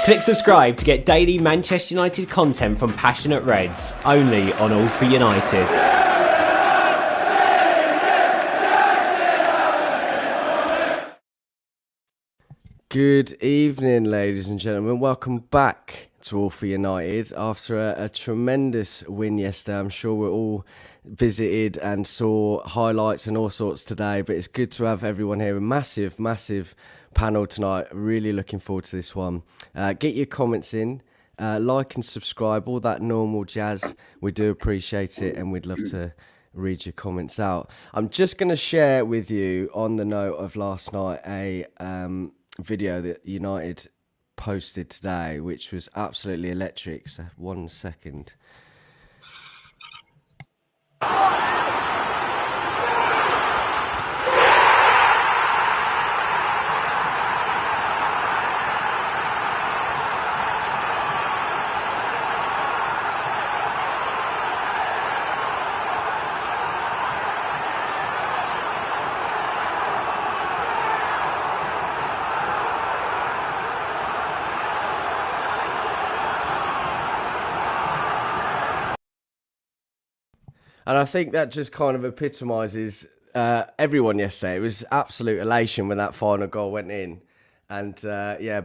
Click subscribe to get daily Manchester United content from passionate Reds, only on All for United. Good evening, ladies and gentlemen. Welcome back to All for United after a tremendous win yesterday. I'm sure we're all visited and saw highlights and all sorts today, but it's good to have everyone here. A massive panel tonight. Really looking forward to this one. Get your comments in, like and subscribe, all that normal jazz. We do appreciate it, and we'd love to read your comments out. I'm just going to share with you, on the note of last night, a video that United posted today, which was absolutely electric. So 1 second. And I think that just kind of epitomises everyone yesterday. It was absolute elation when that final goal went in. And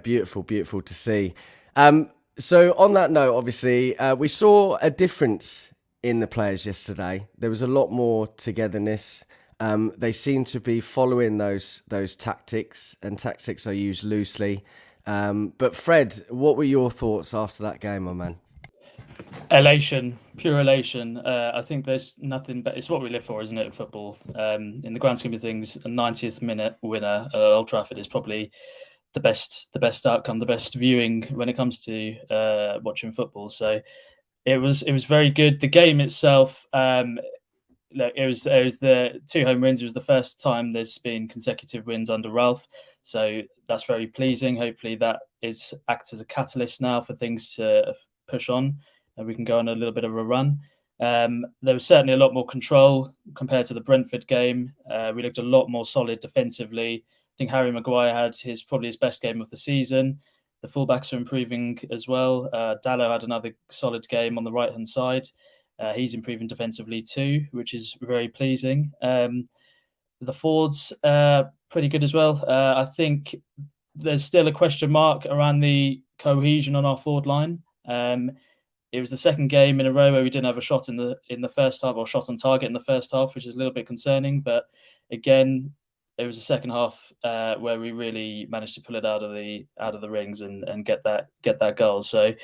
beautiful to see. So on that note, obviously, we saw a difference in the players yesterday. There was a lot more togetherness. They seem to be following those tactics, and tactics are used loosely. But Fred, what were your thoughts after that game, my man? Elation, pure elation. I think there's nothing but it's what we live for, isn't it? Football. In the grand scheme of things, a 90th minute winner at Old Trafford is probably the best outcome, the best viewing when it comes to watching football. So it was very good. The game itself, it was the 2 home wins. It was the first time there's been consecutive wins under Ralph. So that's very pleasing. Hopefully that acts as a catalyst now for things to push on. And we can go on a little bit of a run. There was certainly a lot more control compared to the Brentford game. We looked a lot more solid defensively. I think Harry Maguire had probably his best game of the season. The fullbacks are improving as well. Dallo had another solid game on the right-hand side. He's improving defensively too, which is very pleasing. The forwards pretty good as well. I think there's still a question mark around the cohesion on our forward line. It was the second game in a row where we didn't have a shot in the first half, or shot on target in the first half, which is a little bit concerning. But again, it was the second half where we really managed to pull it out of the rings and get that goal. So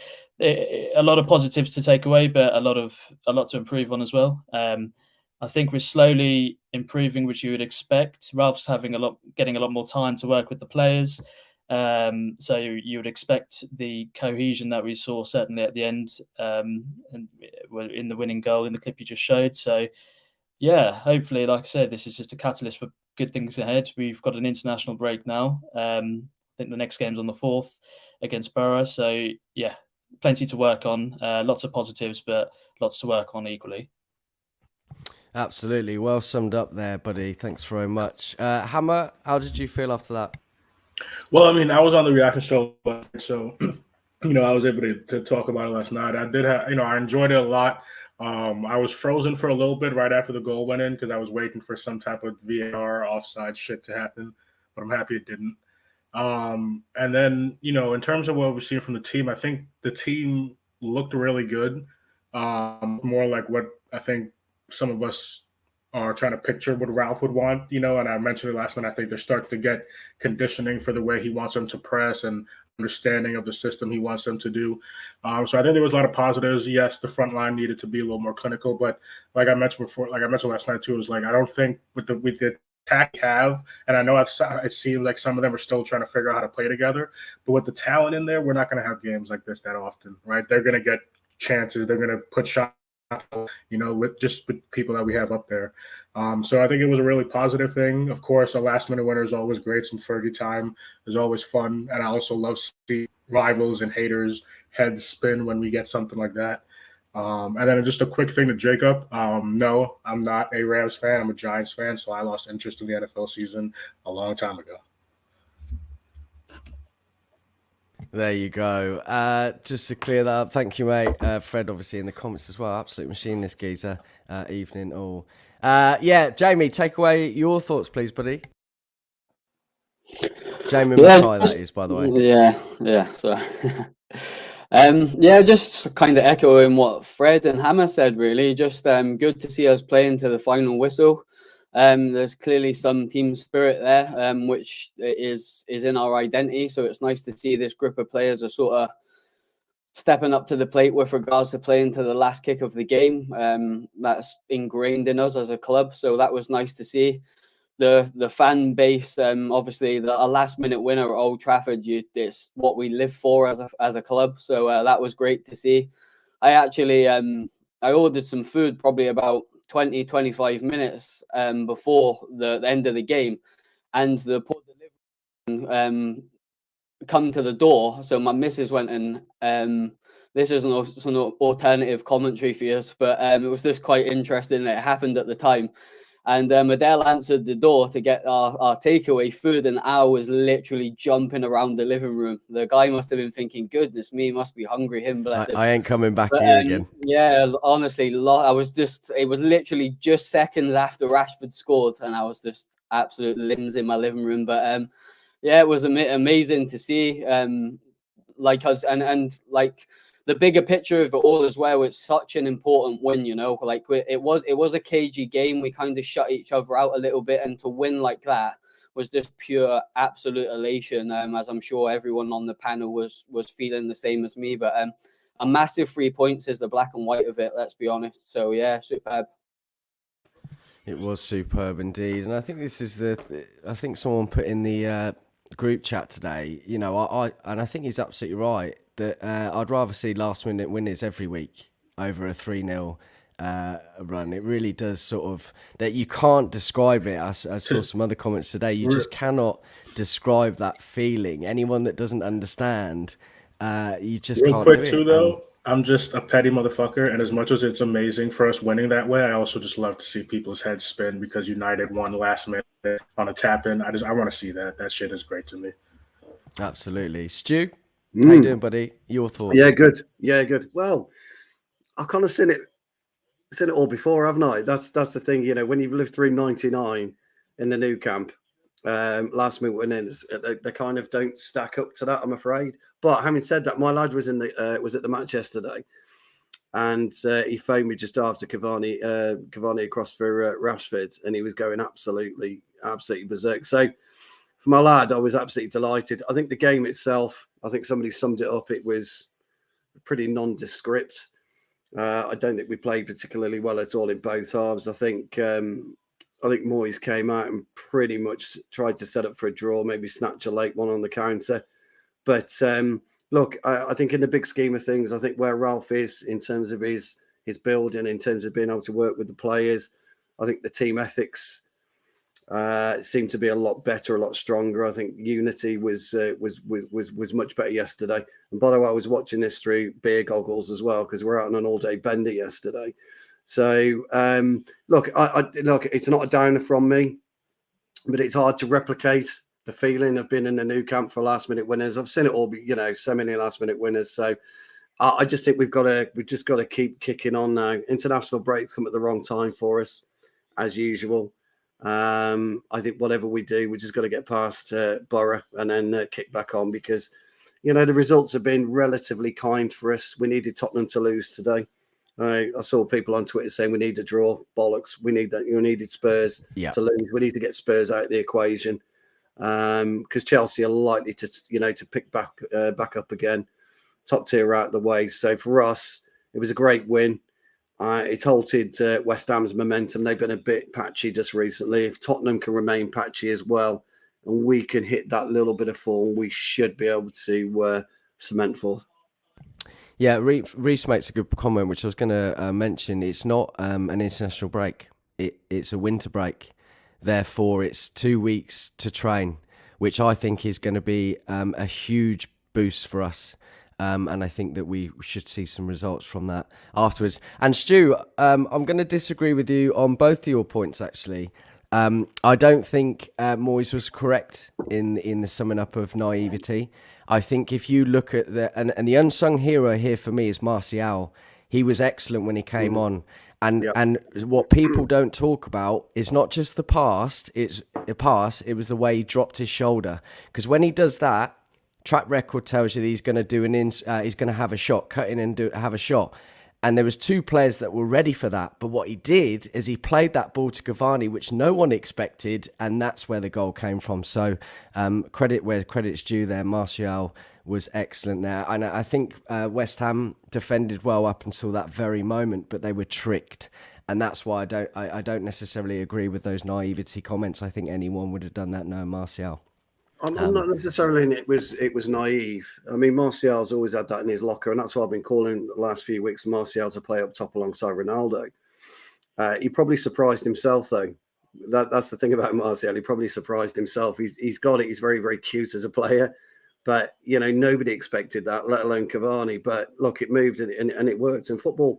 a lot of positives to take away, but a lot to improve on as well. I think we're slowly improving, which you would expect. Ralph's getting a lot more time to work with the players. So you would expect the cohesion that we saw certainly at the end, and in the winning goal in the clip you just showed. So yeah, hopefully, like I said, this is just a catalyst for good things ahead. We've got an international break now. I think the next game's on the 4th against Borough. So yeah, plenty to work on. Lots of positives, but lots to work on equally. Absolutely. Well summed up there, buddy. Thanks very much. Hammer, how did you feel after that? Well, I mean, I was on the reaction show, so, I was able to talk about it last night. I did have, I enjoyed it a lot. I was frozen for a little bit right after the goal went in because I was waiting for some type of VAR offside shit to happen, but I'm happy it didn't. And then, in terms of what we've seen from the team, I think the team looked really good. More like what I think some of us are trying to picture what Ralph would want, and I mentioned it last night. I think they're starting to get conditioning for the way he wants them to press and understanding of the system he wants them to do. So I think there was a lot of positives. Yes, the front line needed to be a little more clinical, but like I mentioned last night too, it was like, I don't think with the attack we have, and I know it seems like some of them are still trying to figure out how to play together, but with the talent in there, we're not going to have games like this that often, right? They're going to get chances. They're going to put shots, with people that we have up there. So I think it was a really positive thing. Of course, a last-minute winner is always great. Some Fergie time is always fun. And I also love seeing rivals and haters' heads spin when we get something like that. And then just a quick thing to Jacob. No, I'm not a Rams fan. I'm a Giants fan, so I lost interest in the NFL season a long time ago. There you go. Just to clear that up, thank you, mate. Fred, obviously, in the comments as well. Absolute machine, this geezer. Evening all. Yeah, Jamie, take away your thoughts, please, buddy. Jamie Mackay, that is, by the way. Yeah. Sorry. Just kind of echoing what Fred and Hammer said. Really, just good to see us playing to the final whistle. There's clearly some team spirit there, which is in our identity. So it's nice to see this group of players are sort of stepping up to the plate with regards to playing to the last kick of the game. That's ingrained in us as a club. So that was nice to see. The fan base, obviously, a last minute winner at Old Trafford. It's what we live for as a club. So that was great to see. I actually I ordered some food probably about 20-25 minutes before the end of the game, and the poor delivery come to the door. So my missus went and this is an alternative commentary for us, but it was just quite interesting that it happened at the time. And Adele answered the door to get our takeaway food, and I was literally jumping around the living room. The guy must have been thinking, goodness me, must be hungry, him, bless him. I ain't coming back here again. Yeah, honestly, it was literally just seconds after Rashford scored, and I was just absolute limbs in my living room. But it was amazing to see, like us, and like the bigger picture of it all as well. It's such an important win, like it was a cagey game. We kind of shut each other out a little bit, and to win like that was just pure absolute elation, as I'm sure everyone on the panel was feeling the same as me. But a massive 3 points is the black and white of it, let's be honest. So yeah, superb. It was superb indeed. And I think this is I think someone put in the group chat today, I think he's absolutely right, that I'd rather see last minute winners every week over a 3-0 run. It really does sort of, that you can't describe it. I saw some other comments today. You just cannot describe that feeling. Anyone that doesn't understand, you just can't do it. Real quick too, though, I'm just a petty motherfucker, and as much as it's amazing for us winning that way, I also just love to see people's heads spin because United won last minute on a tap-in. I want to see that. That shit is great to me. Absolutely. Stu, how you doing, buddy? Your thoughts? Yeah, good. Well, I've kind of seen it all before, haven't I? That's the thing, when you've lived through 99 in the new camp, last minute winners, they kind of don't stack up to that, I'm afraid. But having said that, my lad was at the match yesterday, and he phoned me just after Cavani across for Rashford, and he was going absolutely berserk. So for my lad, I was absolutely delighted. I think the game itself, I think somebody summed it up. It was pretty nondescript. I don't think we played particularly well at all in both halves. I think Moyes came out and pretty much tried to set up for a draw, maybe snatch a late one on the counter. But look, I think in the big scheme of things, I think where Ralph is in terms of his building, in terms of being able to work with the players, I think the team ethics seemed to be a lot better, a lot stronger. I think unity was much better yesterday. And by the way, I was watching this through beer goggles as well because we're out on an all-day bender yesterday. So look, it's not a downer from me, but it's hard to replicate the feeling of being in the new camp for last-minute winners. I've seen it all, so many last-minute winners. So I just think we've just got to keep kicking on now. International breaks come at the wrong time for us, as usual. I think whatever we do, we just got to get past Borough and then kick back on because, the results have been relatively kind for us. We needed Tottenham to lose today. I saw people on Twitter saying we need a draw. Bollocks. We need that. You needed Spurs to lose. We need to get Spurs out of the equation because Chelsea are likely to pick back up again. Top tier out of the way. So for us, it was a great win. It's halted West Ham's momentum. They've been a bit patchy just recently. If Tottenham can remain patchy as well, and we can hit that little bit of form, we should be able to cement fourth. Yeah, Reece makes a good comment, which I was going to mention. It's not an international break. It's a winter break. Therefore, it's 2 weeks to train, which I think is going to be a huge boost for us. And I think that we should see some results from that afterwards. And Stu, I'm going to disagree with you on both of your points, actually. I don't think Moyes was correct in the summing up of naivety. I think if you look at and the unsung hero here for me is Martial. He was excellent when he came on. And what people don't talk about is not just the pass, it was the way he dropped his shoulder. Because when he does that, track record tells you that he's going to do he's going to have a shot, cut in and have a shot. And there was two players that were ready for that. But what he did is he played that ball to Cavani, which no one expected, and that's where the goal came from. So credit where credit's due there. Martial was excellent there. And I think West Ham defended well up until that very moment, but they were tricked. And that's why I don't necessarily agree with those naivety comments. I think anyone would have done that knowing Martial. I'm not necessarily in it was naive. I mean, Martial's always had that in his locker, and that's why I've been calling the last few weeks Martial to play up top alongside Ronaldo. He probably surprised himself, though. That's the thing about Martial. He probably surprised himself. He's got it. He's very, very cute as a player, but nobody expected that, let alone Cavani. But look, it moved and it worked. And football.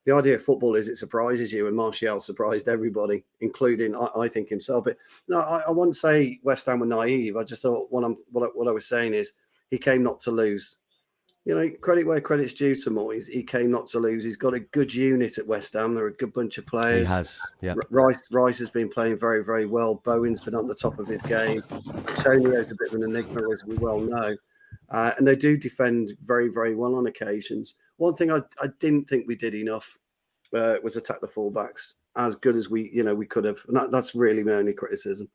The idea of football is it surprises you, and Martial surprised everybody, including, I think, himself. But no, I wouldn't say West Ham were naive. I just thought what I was saying is he came not to lose. Credit where credit's due to Moyes. He came not to lose. He's got a good unit at West Ham. They're a good bunch of players. He has, yeah. Rice has been playing very, very well. Bowen's been on the top of his game. Antonio's a bit of an enigma, as we well know. And they do defend very, very well on occasions. One thing I didn't think we did enough was attack the fullbacks as good as we could have. And that's really my only criticism.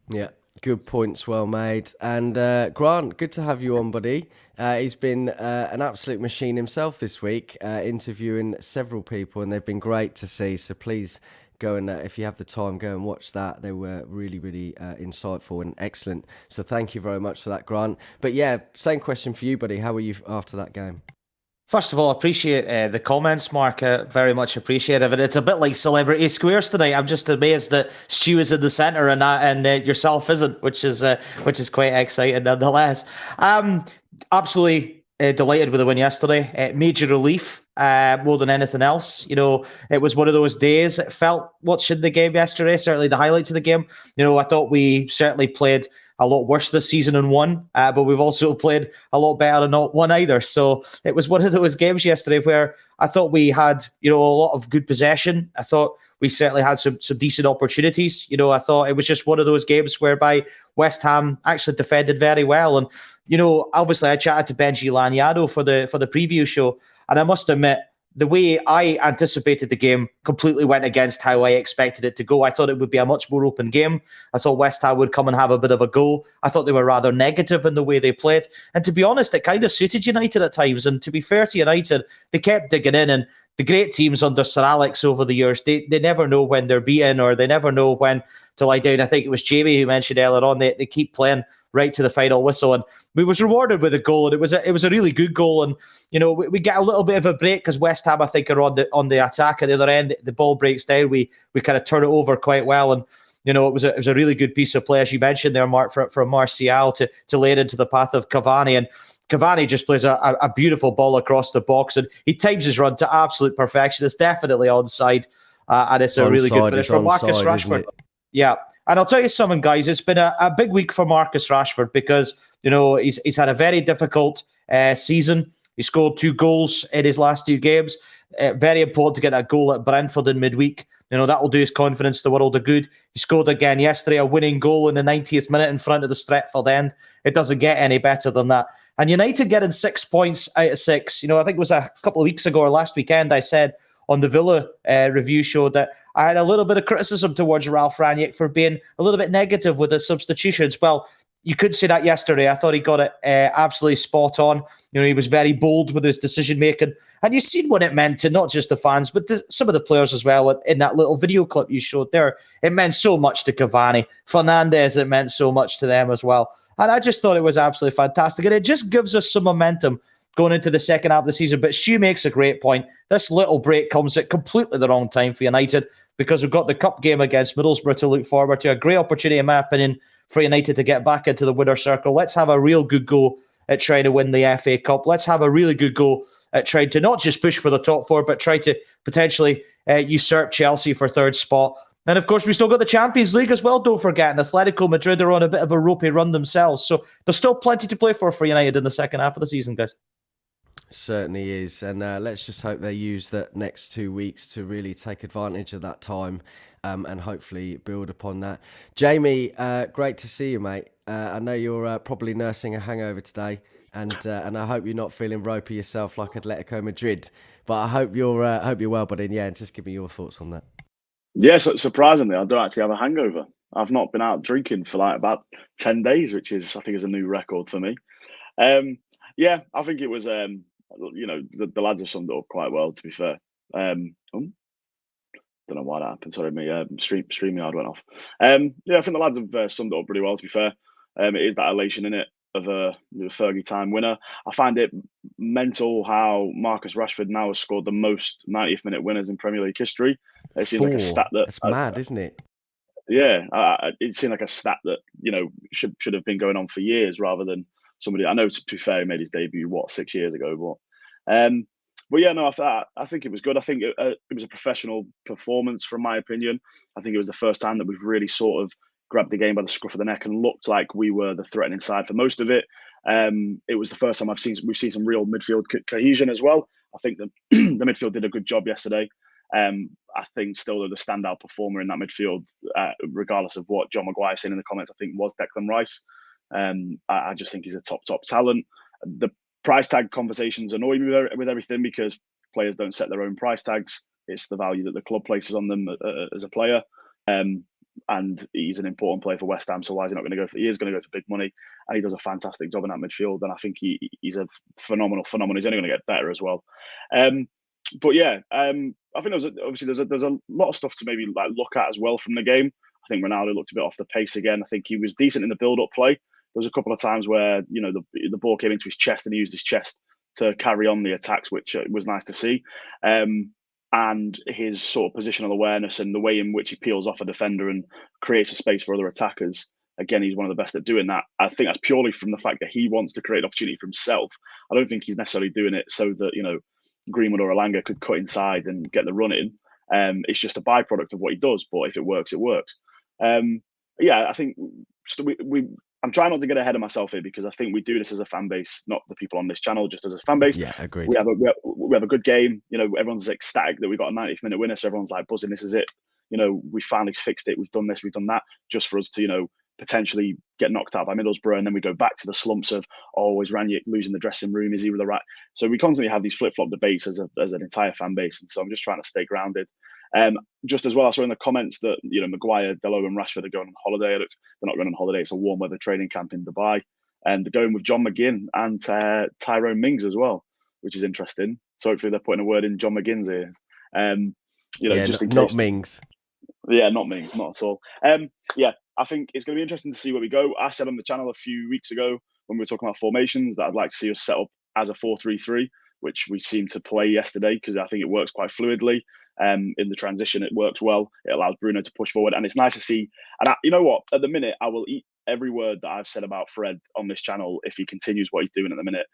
Yeah, good points, well made. And Grant, good to have you on, buddy. He's been an absolute machine himself this week, interviewing several people, and they've been great to see. So please go and, if you have the time, go and watch that. They were really, really insightful and excellent. So thank you very much for that, Grant. But yeah, same question for you, buddy. How were you after that game? First of all, I appreciate the comments, Mark. Very much appreciative. And it's a bit like Celebrity Squares tonight. I'm just amazed that Stu is in the centre and yourself isn't, which is quite exciting nonetheless. Absolutely delighted with the win yesterday. Major relief more than anything else. It was one of those days. It felt watching the game yesterday, certainly the highlights of the game. I thought we certainly played a lot worse this season and won, but we've also played a lot better and not won either. So it was one of those games yesterday where I thought we had, a lot of good possession. I thought we certainly had some decent opportunities. I thought it was just one of those games whereby West Ham actually defended very well. And, obviously I chatted to Benji Lanyado for the preview show, and I must admit, the way I anticipated the game completely went against how I expected it to go. I thought it would be a much more open game. I thought West Ham would come and have a bit of a go. I thought they were rather negative in the way they played. And to be honest, it kind of suited United at times. And to be fair to United, they kept digging in. And the great teams under Sir Alex over the years, they never know when they're beaten or they never know when to lie down. I think it was Jamie who mentioned earlier on, they keep playing right to the final whistle, and we was rewarded with a goal, and it was a really good goal. And we get a little bit of a break because West Ham, I think, are on the attack at the other end. The ball breaks down, we kind of turn it over quite well, and it was a really good piece of play, as you mentioned there, Mark, from Martial to lay it into the path of Cavani. And Cavani just plays a beautiful ball across the box, and he times his run to absolute perfection. It's definitely onside, and it's a really good finish from Marcus Rashford. Yeah. And I'll tell you something, guys, it's been a big week for Marcus Rashford because, he's had a very difficult season. He scored 2 goals in his last 2 games. Very important to get that goal at Brentford in midweek. That will do his confidence the world of good. He scored again yesterday, a winning goal in the 90th minute in front of the Stretford end. It doesn't get any better than that. And United getting 6 points out of 6. I think it was a couple of weeks ago or last weekend I said on the Villa review show that I had a little bit of criticism towards Ralph Rangnick for being a little bit negative with his substitutions. Well, you could say that yesterday. I thought he got it absolutely spot on. He was very bold with his decision-making. And you've seen what it meant to not just the fans, but some of the players as well in that little video clip you showed there. It meant so much to Cavani. Fernandes, it meant so much to them as well. And I just thought it was absolutely fantastic. And it just gives us some momentum going into the second half of the season. But Stu makes a great point. This little break comes at completely the wrong time for United because we've got the cup game against Middlesbrough to look forward to. A great opportunity, in my opinion, for United to get back into the winner's circle. Let's have a real good go at trying to win the FA Cup. Let's have a really good go at trying to not just push for the top 4, but try to potentially usurp Chelsea for 3rd spot And of course, we still got the Champions League as well, don't forget. And Atletico Madrid are on a bit of a ropey run themselves. So there's still plenty to play for United in the second half of the season, guys. Certainly is. And let's just hope they use that next 2 weeks to really take advantage of that time and hopefully build upon that. Jamie, great to see you, mate. I know you're probably nursing a hangover today. And I hope you're not feeling ropey yourself like Atletico Madrid. But I hope you're well, buddy. And yeah, just give me your thoughts on that. Yes, surprisingly, I don't actually have a hangover. I've not been out drinking for like about 10 days, which is, I think, is a new record for me. Yeah, I think it was, the lads have summed it up quite well, to be fair. Don't know why that happened. Sorry, my StreamYard went off. Yeah, I think the lads have summed it up pretty well, to be fair. It is that elation in it of a Fergie time winner. I find it mental how Marcus Rashford now has scored the most 90th minute winners in Premier League history. It seems like a stat that's mad, isn't it? Yeah, it seemed like a stat that should have been going on for years rather than somebody. I know, to be fair, he made his debut 6 years ago, but yeah, no, I think it was good. I think it was a professional performance, from my opinion. I think it was the first time that we've really sort of grabbed the game by the scruff of the neck and looked like we were the threatening side for most of it. It was the first time we've seen some real midfield cohesion as well. I think the midfield did a good job yesterday. I think still the standout performer in that midfield, regardless of what John Maguire said in the comments, I think was Declan Rice. I just think he's a top talent. The price tag conversations annoy me with everything because players don't set their own price tags. It's the value that the club places on them as a player. And he's an important player for West Ham, so why is he not going to go for? He is going to go for big money, and he does a fantastic job in that midfield. And I think he's a phenomenal. He's only going to get better as well. But yeah, I think there's a lot of stuff to maybe like look at as well from the game. I think Ronaldo looked a bit off the pace again. I think he was decent in the build-up play. There was a couple of times where the ball came into his chest and he used his chest to carry on the attacks, which was nice to see. And his sort of positional awareness and the way in which he peels off a defender and creates a space for other attackers. Again, he's one of the best at doing that. I think that's purely from the fact that he wants to create opportunity for himself. I don't think he's necessarily doing it so that, Greenwood or Elanga could cut inside and get the run in. It's just a byproduct of what he does. But if it works, it works. Yeah, I think I'm trying not to get ahead of myself here because I think we do this as a fan base, not the people on this channel, just as a fan base. Yeah, agreed. We have a good game. Everyone's ecstatic that we got a 90th minute winner, so everyone's like buzzing. This is it. We finally fixed it. We've done this. We've done that. Just for us to potentially get knocked out by Middlesbrough, and then we go back to the slumps of is Rangnick losing the dressing room? Is he with the right? So we constantly have these flip flop debates as an entire fan base, and so I'm just trying to stay grounded. Just as well, I saw in the comments that Maguire, Dello, and Rashford are going on holiday. They're not going on holiday; it's a warm weather training camp in Dubai, and they're going with John McGinn and Tyrone Mings as well, which is interesting. So hopefully they're putting a word in John McGinn's ear. Just in case. Not Mings. Yeah, not Mings, not at all. Yeah, I think it's going to be interesting to see where we go. I said on the channel a few weeks ago when we were talking about formations that I'd like to see us set up as a 4-3-3, which we seemed to play yesterday because I think it works quite fluidly. In the transition, it works well. It allows Bruno to push forward, and it's nice to see. And you know what? At the minute, I will eat every word that I've said about Fred on this channel if he continues what he's doing at the minute.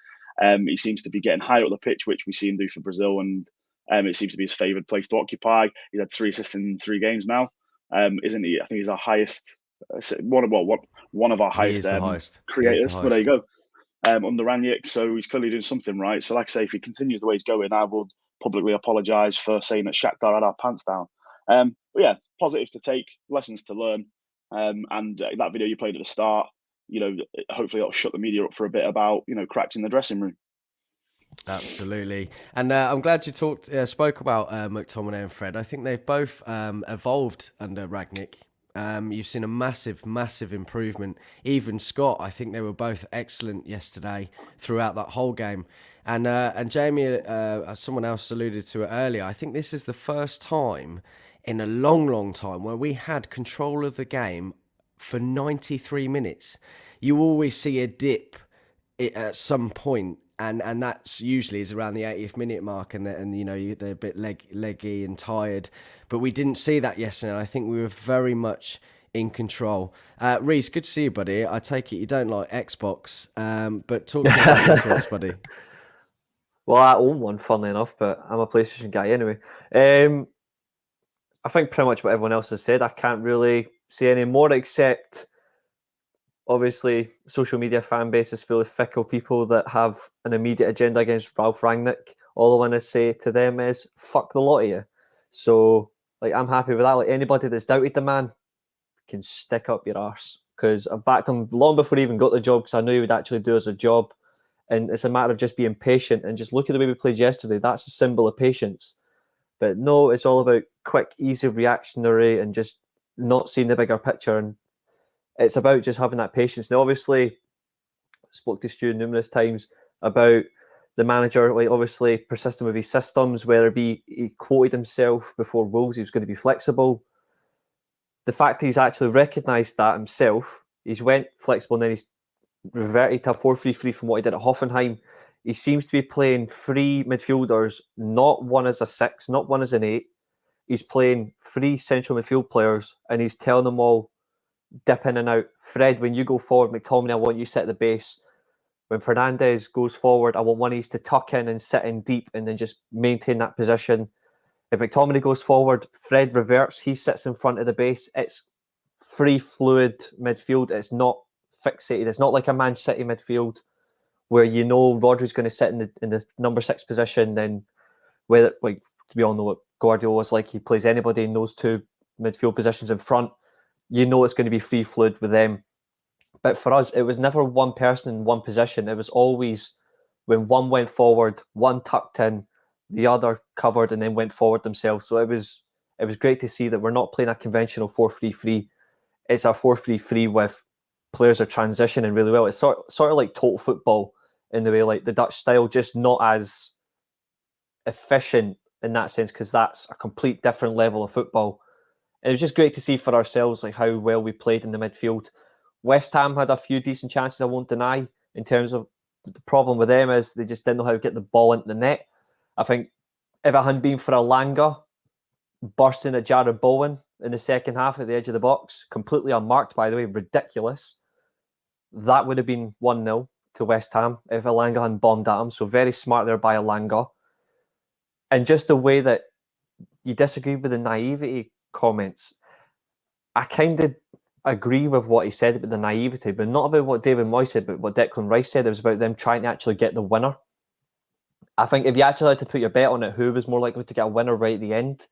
He seems to be getting high up the pitch, which we see him do for Brazil, and it seems to be his favoured place to occupy. He's had 3 assists in 3 games now, isn't he? I think he's our highest, one of our highest creators. Well, there you go. Under Rangnick, so he's clearly doing something right. So, like I say, if he continues the way he's going, I would publicly apologise for saying that Shakhtar had our pants down. But yeah, positives to take, lessons to learn, and that video you played at the start, hopefully that'll shut the media up for a bit about cracks in the dressing room. Absolutely, and I'm glad you spoke about McTominay and Fred. I think they've both evolved under Rangnick. You've seen a massive improvement. Even Scott, I think they were both excellent yesterday throughout that whole game. And Jamie, someone else alluded to it earlier. I think this is the first time in a long time where we had control of the game for 93 minutes. You always see a dip at some point. And that's usually is around the 80th minute mark, and they're a bit leggy and tired. But we didn't see that yesterday. I think we were very much in control. Reese, good to see you, buddy. I take it you don't like Xbox, but talk to me about your thoughts, buddy. Well, I own one, funnily enough, but I'm a PlayStation guy anyway. I think pretty much what everyone else has said. I can't really say any more, except obviously social media fan base is full of fickle people that have an immediate agenda against Ralph Rangnick. All I want to say to them is fuck the lot of you. So like, I'm happy with that. Like, anybody that's doubted the man can stick up your arse, because I backed him long before he even got the job, because I knew he would actually do us a job. And it's a matter of just being patient and just look at the way we played yesterday. That's a symbol of patience. But no, it's all about quick, easy reactionary and just not seeing the bigger picture. And it's about just having that patience. Now, obviously, spoke to Stu numerous times about the manager, like, obviously persisting with his systems, whether it be he quoted himself before Wolves, he was going to be flexible. The fact that he's actually recognised that himself, he's went flexible and then he's reverted to a 4-3-3 from what he did at Hoffenheim. He seems to be playing three midfielders, not one as a 6, not one as an 8. He's playing three central midfield players and he's telling them all, dip in and out. Fred, when you go forward, McTominay, I want you to sit at the base. When Fernandez goes forward, I want one of these to tuck in and sit in deep and then just maintain that position. If McTominay goes forward, Fred reverts, he sits in front of the base. It's free, fluid midfield. It's not fixated. It's not like a Man City midfield where you know Rodri's going to sit in the number 6 position. Then, whether, like, we all know what Guardiola was like, he plays anybody in those two midfield positions in front. You know it's going to be free, fluid with them. But for us, it was never one person in one position. It was always when one went forward, one tucked in, the other covered, and then went forward themselves. So it was great to see that we're not playing a conventional 4-3-3. It's a 4-3-3 with players are transitioning really well. It's sort of like total football in the way, like the Dutch style, just not as efficient in that sense, because that's a complete different level of football. And it was just great to see for ourselves, like, how well we played in the midfield. West Ham had a few decent chances, I won't deny, in terms of the problem with them is they just didn't know how to get the ball into the net. I think if it hadn't been for Elanga bursting at Jared Bowen in the second half at the edge of the box, completely unmarked, by the way, ridiculous, that would have been 1-0 to West Ham if Elanga hadn't bombed at him. So very smart there by Elanga. And just the way that you disagree with the naivety comments, I kind of agree with what he said about the naivety, but not about what David Moyes said, but what Declan Rice said. It was about them trying to actually get the winner. I think if you actually had to put your bet on it, who was more likely to get a winner right at the end,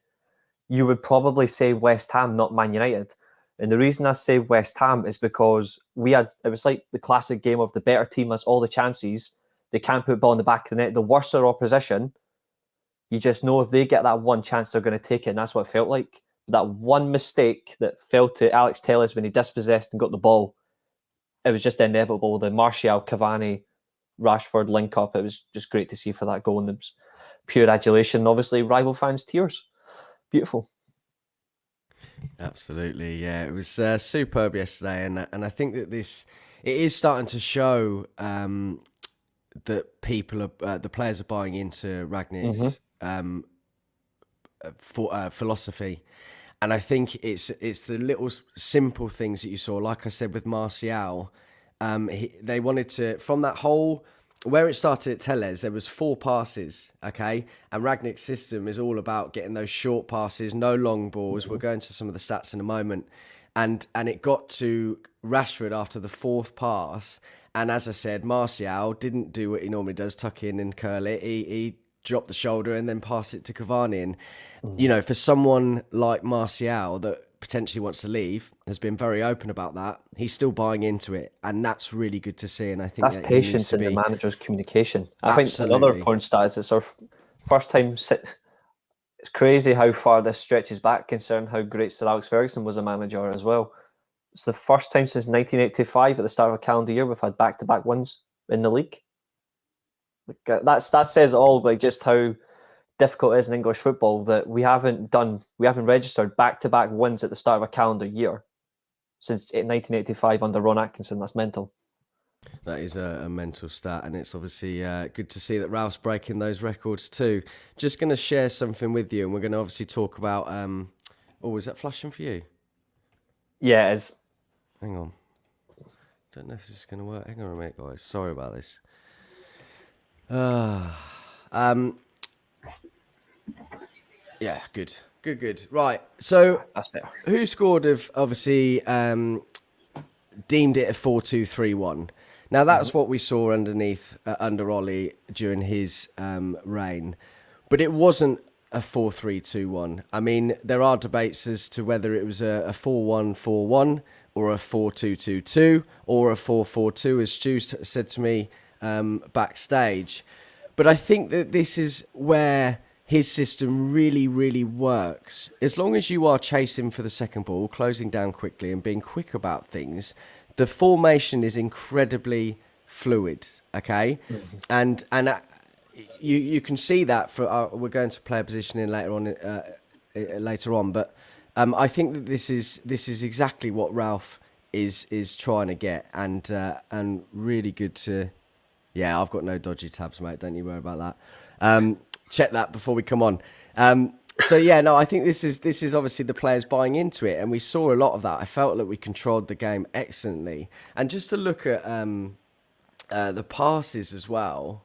you would probably say West Ham, not Man United. And the reason I say West Ham is because it was like the classic game of the better team has all the chances. They can't put ball in the back of the net. The worse their opposition, you just know if they get that one chance, they're going to take it. And that's what it felt like. That one mistake that fell to Alex Telles when he dispossessed and got the ball, it was just inevitable. The Martial, Cavani, Rashford link up, it was just great to see for that goal. And it was pure adulation. Obviously, rival fans' tears. Beautiful. Absolutely, yeah. It was superb yesterday, and I think that it is starting to show that people are the players are buying into Rangnick's philosophy, and I think it's the little simple things that you saw. Like I said with Martial, they wanted to, from that whole. Where it started at Telles, there was 4 passes, okay? And Rangnick's system is all about getting those short passes, no long balls. We'll go into some of the stats in a moment. And it got to Rashford after the 4th pass. And as I said, Martial didn't do what he normally does, tuck in and curl it. He dropped the shoulder and then passed it to Cavani. And, you know, for someone like Martial that potentially wants to leave, has been very open about that. He's still buying into it, and that's really good to see. And I think that's patience in the manager's communication. I think another important stat is it's our first time. It's crazy how far this stretches back, considering how great Sir Alex Ferguson was a manager as well. It's the first time since 1985 at the start of a calendar year we've had back-to-back wins in the league. That says all, like, just how difficult it is in English football that we haven't registered back-to-back wins at the start of a calendar year since 1985 under Ron Atkinson. That's mental. That is a mental stat, and it's obviously good to see that Ralph's breaking those records too. Just going to share something with you, and we're going to obviously talk about... is that flashing for you? Yeah, it is. Hang on. Don't know if this is going to work. Hang on a minute, guys. Sorry about this. Yeah, good. Good. Right. So That's better. who scored have obviously deemed it a 4-2-3-1. Now that's what we saw under Ollie during his reign, but it wasn't a 4-3-2-1. I mean, there are debates as to whether it was a 4-1-4-1 or a 4-2-2-2 or a 4-4-2, as Stu said to me backstage. But I think that this is where his system really, really works. As long as you are chasing for the second ball, closing down quickly and being quick about things, the formation is incredibly fluid, okay? And you can see that for we're going to play a position in later on, but I think that this is exactly what Ralph is trying to get, and really good to. Yeah, I've got no dodgy tabs, mate. Don't you worry about that. Check that before we come on. So yeah, no, I think this is obviously the players buying into it, and we saw a lot of that. I felt that we controlled the game excellently, and just to look at the passes as well.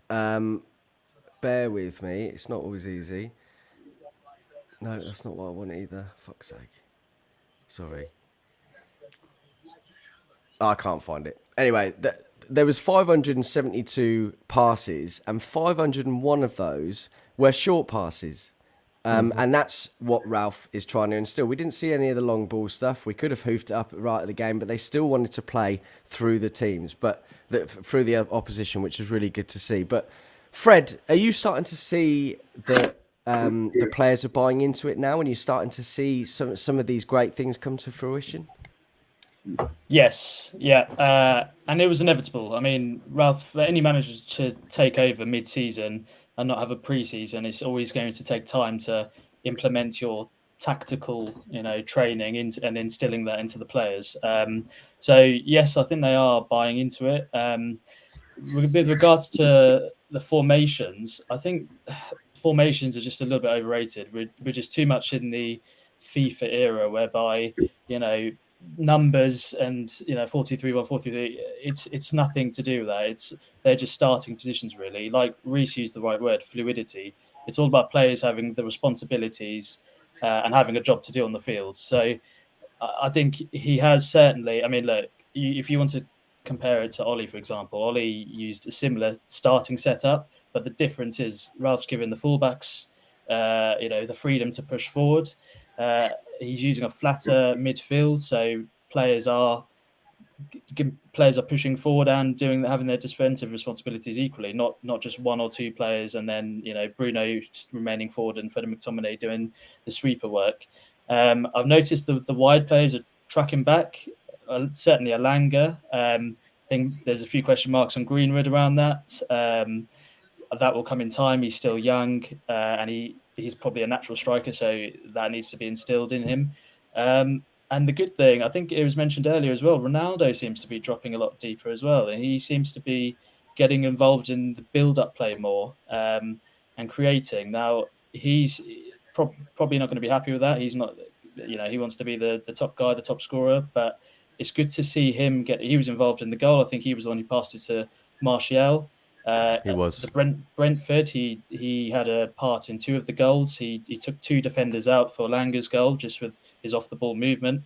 Bear with me; it's not always easy. No, that's not what I want either. Fuck's sake. Sorry. Oh, I can't find it. Anyway, there was 572 passes, and 501 of those were short passes. And that's what Ralph is trying to instill. We didn't see any of the long ball stuff. We could have hoofed it up right at the game, but they still wanted to play through the teams, through the opposition, which is really good to see. But Fred, are you starting to see that the players are buying into it now, and you're starting to see some of these great things come to fruition? Yes, yeah, and it was inevitable. I mean, Ralph, for any manager to take over mid-season and not have a pre-season, it's always going to take time to implement your tactical, training and instilling that into the players. So yes, I think they are buying into it. With regards to the formations, I think formations are just a little bit overrated. We're just too much in the FIFA era, whereby numbers and 4-2-3-1, 4-3-3, it's nothing to do with that. They're just starting positions, really. Like Reece used the right word, fluidity. It's all about players having the responsibilities and having a job to do on the field. So I think he has certainly. I mean, look, if you want to compare it to Ollie, for example, Ollie used a similar starting setup, but the difference is Ralph's given the fullbacks the freedom to push forward. He's using a flatter midfield, so players are pushing forward and having their defensive responsibilities equally, not just one or two players, and then Bruno remaining forward and Fred McTominay doing the sweeper work. I've noticed the wide players are tracking back. Certainly Alanga. I think there's a few question marks on Greenwood around that. That will come in time. He's still young, and he's probably a natural striker, so that needs to be instilled in him. And the good thing, I think it was mentioned earlier as well, Ronaldo seems to be dropping a lot deeper as well, and he seems to be getting involved in the build-up play more and creating. Now, he's probably not going to be happy with that. He's not, he wants to be the top guy, the top scorer, but it's good to see him he was involved in the goal. I think he was the one who passed it to Martial. He was. The Brentford. He had a part in two of the goals. He took two defenders out for Langer's goal just with his off the ball movement,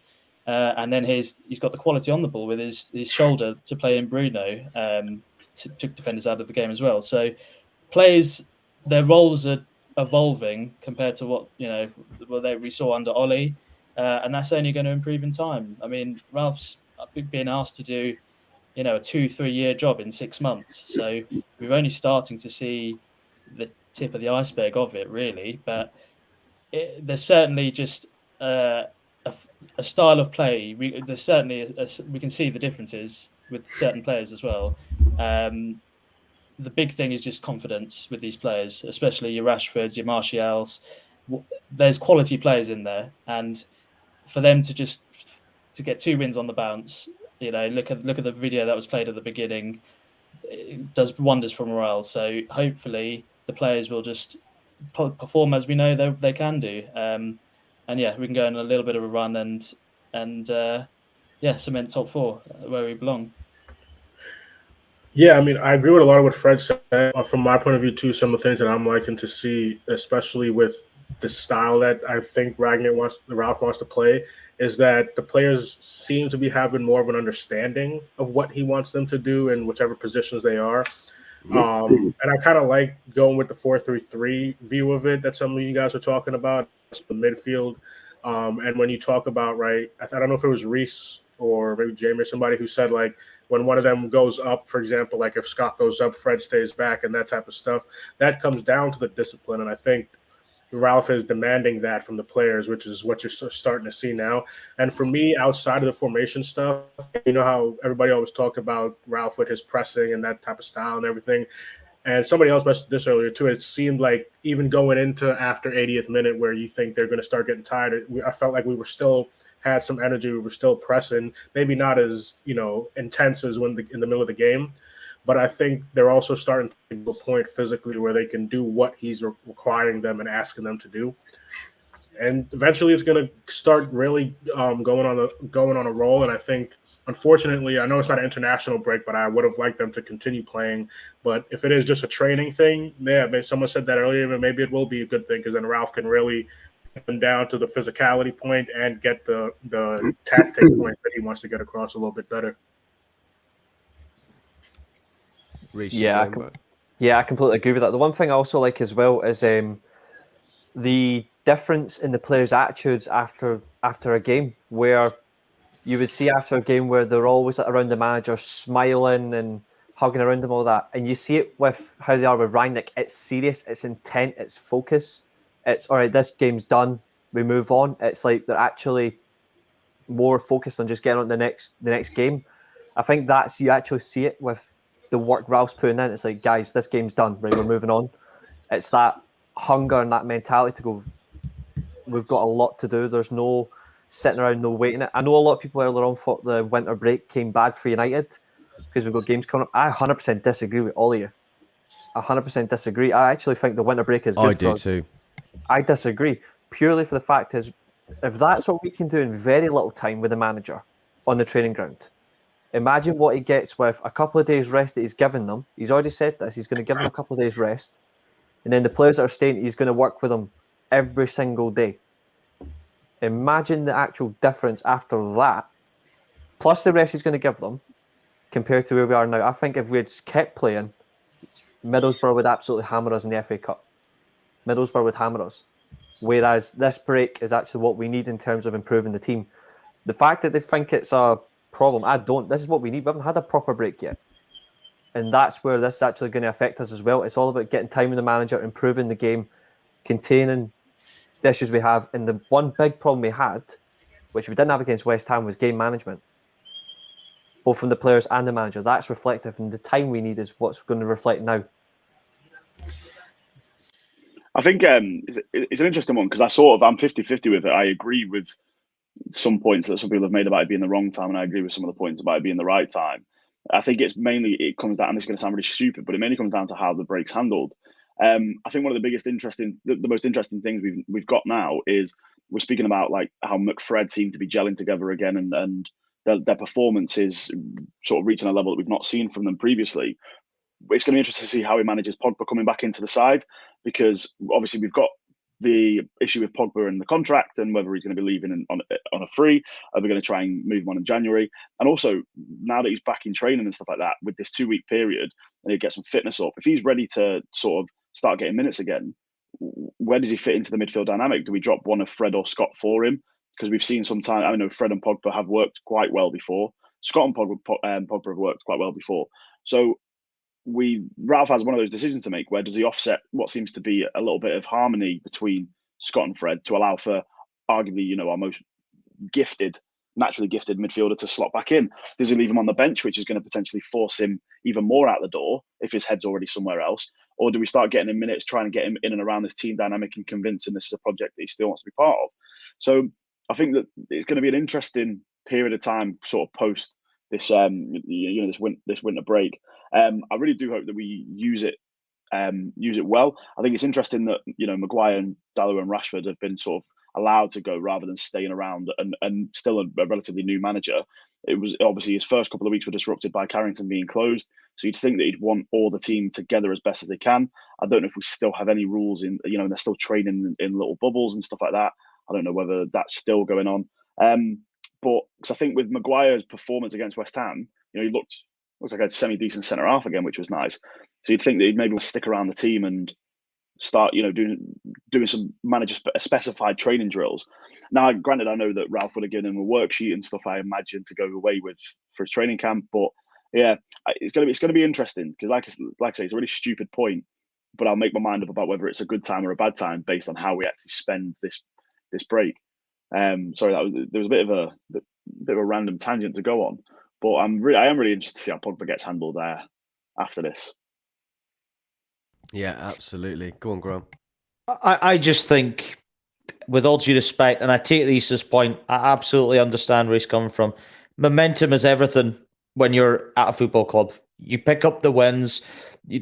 and then he's got the quality on the ball with his shoulder to play in Bruno. Took defenders out of the game as well. So players, their roles are evolving compared to what we saw under Ollie, and that's only going to improve in time. I mean, Ralph's being asked to do a 2-3 year job in 6 months. So we're only starting to see the tip of the iceberg of it, really. But there's certainly just a style of play. There's certainly we can see the differences with certain players as well. The big thing is just confidence with these players, especially your Rashfords, your Martials. There's quality players in there, and for them to get 2 wins on the bounce. Look at the video that was played at the beginning. It does wonders for morale. So hopefully the players will just perform as we know they can do. And yeah, we can go on a little bit of a run and cement top 4 where we belong. Yeah, I mean, I agree with a lot of what Fred said. From my point of view, too, some of the things that I'm liking to see, especially with the style that I think Ralph wants to play, is that the players seem to be having more of an understanding of what he wants them to do in whichever positions they are. And I kind of like going with the 4-3-3 view of it that some of you guys are talking about, the midfield. And when you talk about, right, I don't know if it was Reese or maybe Jamie or somebody who said, like, when one of them goes up, for example, like if Scott goes up, Fred stays back and that type of stuff, that comes down to the discipline. And I think Ralph is demanding that from the players, which is what you're starting to see now. And for me, outside of the formation stuff, you know how everybody always talked about Ralph with his pressing and that type of style and everything. And somebody else mentioned this earlier too. It seemed like even going into after 80th minute, where you think they're going to start getting tired, I felt like we were still had some energy. We were still pressing, maybe not as intense as in the middle of the game. But I think they're also starting to get to a point physically where they can do what he's requiring them and asking them to do. And eventually, it's going to start really going on a roll. And I think, unfortunately, I know it's not an international break, but I would have liked them to continue playing. But if it is just a training thing, yeah, someone said that earlier, but maybe it will be a good thing because then Ralph can really get them down to the physicality point and get the tactic point that he wants to get across a little bit better. Yeah, I completely agree with that. The one thing I also like as well is the difference in the players' attitudes after a game, where you would see after a game where they're always around the manager smiling and hugging around him, all that. And you see it with how they are with Rangnick. It's serious, it's intent, it's focus. It's, all right, this game's done, we move on. It's like they're actually more focused on just getting on the next game. I think you actually see it with the work Ralph's putting in. It's like, guys, this game's done, right? We're moving on. It's that hunger and that mentality to go, we've got a lot to do. There's no sitting around, no waiting. I know a lot of people earlier on thought the winter break came bad for United because we've got games coming up. I 100% disagree with all of you. I 100% disagree. I actually think the winter break is good. I do too. I disagree, purely for the fact is, if that's what we can do in very little time with the manager on the training ground, imagine what he gets with a couple of days rest that he's given them. He's already said this. He's going to give them a couple of days rest. And then the players that are staying, he's going to work with them every single day. Imagine the actual difference after that, plus the rest he's going to give them, compared to where we are now. I think if we had kept playing, Middlesbrough would absolutely hammer us in the FA Cup. Middlesbrough would hammer us. Whereas this break is actually what we need in terms of improving the team. The fact that they think it's a problem, I don't. This is what we need. We haven't had a proper break yet. And that's where this is actually going to affect us as well. It's all about getting time with the manager, improving the game, containing the issues we have. And the one big problem we had, which we didn't have against West Ham, was game management, both from the players and the manager. That's reflective, and the time we need is what's going to reflect now. I think it's an interesting one because I'm 50-50 with it. I agree with some points that some people have made about it being the wrong time, and I agree with some of the points about it being the right time. I think it comes down, and it's going to sound really stupid, but it mainly comes down to how the break's handled. I think one of the most interesting things we've got now is we're speaking about like how McFred seemed to be gelling together again, and their performance is sort of reaching a level that we've not seen from them previously. It's going to be interesting to see how he manages Pogba coming back into the side, because obviously we've got the issue with Pogba and the contract and whether he's going to be leaving on a free. Are we going to try and move him on in January? And also, now that he's back in training and stuff like that, with this 2-week period, and he gets some fitness up, if he's ready to sort of start getting minutes again, where does he fit into the midfield dynamic? Do we drop one of Fred or Scott for him? Because we've seen sometimes, I know Fred and Pogba have worked quite well before. Scott and Pogba have worked quite well before. So Ralph has one of those decisions to make. Where does he offset what seems to be a little bit of harmony between Scott and Fred to allow for arguably, our most naturally gifted midfielder to slot back in? Does he leave him on the bench, which is going to potentially force him even more out the door if his head's already somewhere else? Or do we start getting him minutes, trying to get him in and around this team dynamic and convince him this is a project that he still wants to be part of? So I think that it's going to be an interesting period of time sort of post this this winter break. I really do hope that we use it well. I think it's interesting that Maguire and Dalot and Rashford have been sort of allowed to go rather than staying around and still a relatively new manager. it was obviously his first couple of weeks were disrupted by Carrington being closed. So you'd think that he'd want all the team together as best as they can. I don't know if we still have any rules in, and they're still training in little bubbles and stuff like that. I don't know whether that's still going on. But because I think with Maguire's performance against West Ham, he looks like a semi-decent centre half again, which was nice. So you'd think that he'd maybe stick around the team and start, doing some manager specified training drills. Now, granted, I know that Ralph would have given him a worksheet and stuff, I imagine, to go away with for his training camp. But yeah, it's going to be interesting because, like I say, it's a really stupid point. But I'll make my mind up about whether it's a good time or a bad time based on how we actually spend this break. Sorry, there was a bit of a random tangent to go on, but I am really interested to see how Pogba gets handled there after this. Yeah, absolutely. Go on, Graham. I just think, with all due respect, and I take Reese's point, I absolutely understand where he's coming from. Momentum is everything when you're at a football club. You pick up the wins,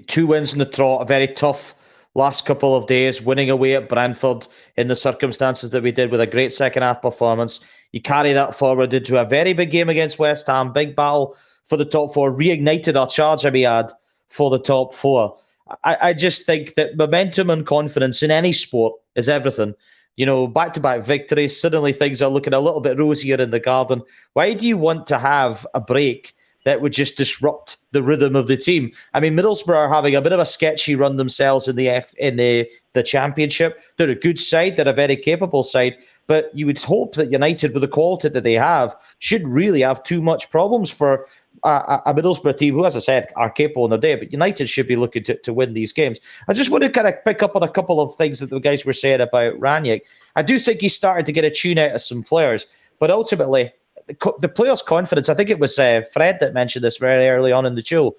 2 wins in the trot, a very tough last couple of days, winning away at Brentford in the circumstances that we did with a great second half performance. You carry that forward into a very big game against West Ham, big battle for the top 4, reignited our charge that we had for the top 4. I just think that momentum and confidence in any sport is everything. Back-to-back victories, suddenly things are looking a little bit rosier in the garden. Why do you want to have a break that would just disrupt the rhythm of the team? I mean, Middlesbrough are having a bit of a sketchy run themselves in the Championship. They're a good side. They're a very capable side. But you would hope that United, with the quality that they have, should really have too much problems for a Middlesbrough team who, as I said, are capable in their day. But United should be looking to win these games. I just want to kind of pick up on a couple of things that the guys were saying about Rangnick. I do think he started to get a tune out of some players. But ultimately, the players' confidence, I think it was Fred that mentioned this very early on in the show,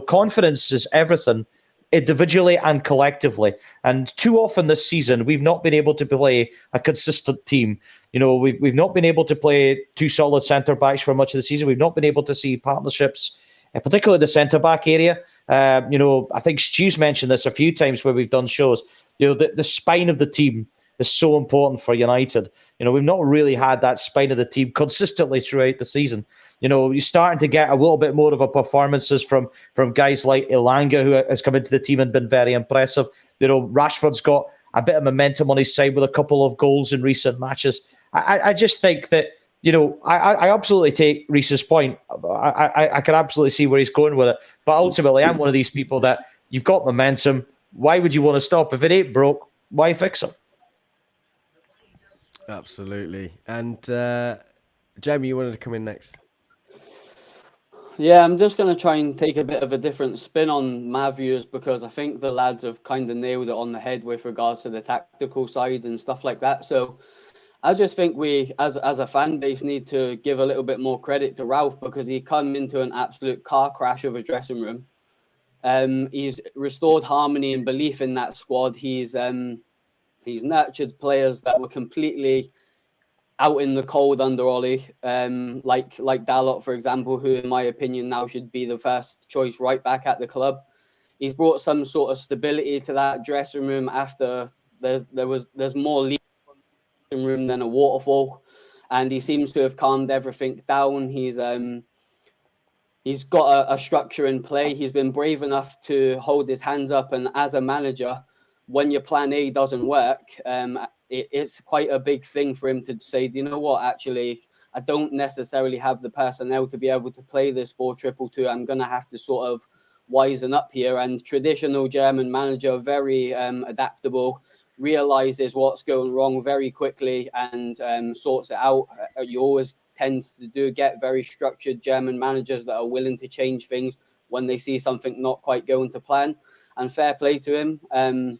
confidence is everything, individually and collectively. And too often this season, we've not been able to play a consistent team. We've not been able to play 2 solid centre-backs for much of the season. We've not been able to see partnerships, particularly the centre-back area. I think Stu's mentioned this a few times where we've done shows. The spine of the team is so important for United. We've not really had that spine of the team consistently throughout the season. You're starting to get a little bit more of a performances from guys like Elanga, who has come into the team and been very impressive. Rashford's got a bit of momentum on his side with a couple of goals in recent matches. I just think that, I absolutely take Reese's point. I can absolutely see where he's going with it. But ultimately, I'm one of these people that you've got momentum. Why would you want to stop? If it ain't broke, why fix it? Absolutely. And Jamie, you wanted to come in next? Yeah, I'm just going to try and take a bit of a different spin on my views because I think the lads have kind of nailed it on the head with regards to the tactical side and stuff like that. So I just think we, as a fan base, need to give a little bit more credit to Ralph because he come into an absolute car crash of a dressing room. He's restored harmony and belief in that squad. He's nurtured players that were completely out in the cold under Ollie, like Dalot, for example, who, in my opinion, now should be the first choice right back at the club. He's brought some sort of stability to that dressing room after there's more leaks from the dressing room than a waterfall, and he seems to have calmed everything down. He's got a structure in play. He's been brave enough to hold his hands up, and as a manager, when your plan A doesn't work, it's quite a big thing for him to say, do you know what, actually, I don't necessarily have the personnel to be able to play this 4-2-2. I'm going to have to sort of wisen up here. And traditional German manager, very adaptable, realizes what's going wrong very quickly and sorts it out. You always tend to get very structured German managers that are willing to change things when they see something not quite going to plan. And fair play to him.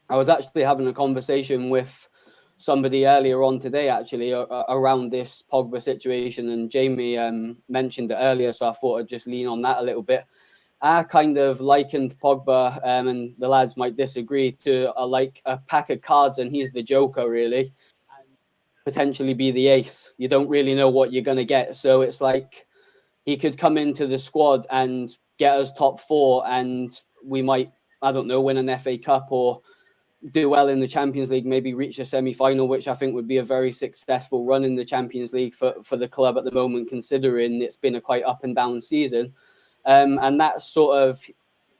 I was actually having a conversation with somebody earlier on today, actually, around this Pogba situation. And Jamie mentioned it earlier, so I thought I'd just lean on that a little bit. I kind of likened Pogba, and the lads might disagree, to like a pack of cards, and he's the joker, really, and potentially be the ace. You don't really know what you're going to get. So it's like he could come into the squad and get us top 4, and we might, I don't know, win an FA Cup or do well in the Champions League, maybe reach a semi-final, which I think would be a very successful run in the Champions League for the club at the moment, considering it's been a quite up and down season. And that's sort of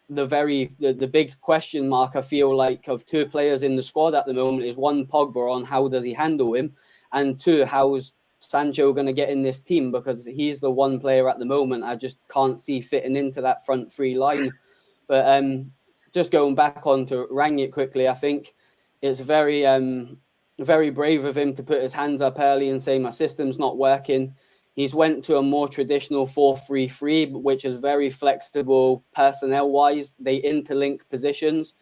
the big question mark, I feel like, of two players in the squad at the moment is one, Pogba, on how does he handle him, and two, how's Sancho going to get in this team, because he's the one player at the moment I just can't see fitting into that front three line. But just going back on to Rangnick quickly, I think it's very brave of him to put his hands up early and say my system's not working. He's went to a more traditional 4-3-3, which is very flexible personnel-wise. They interlink positions,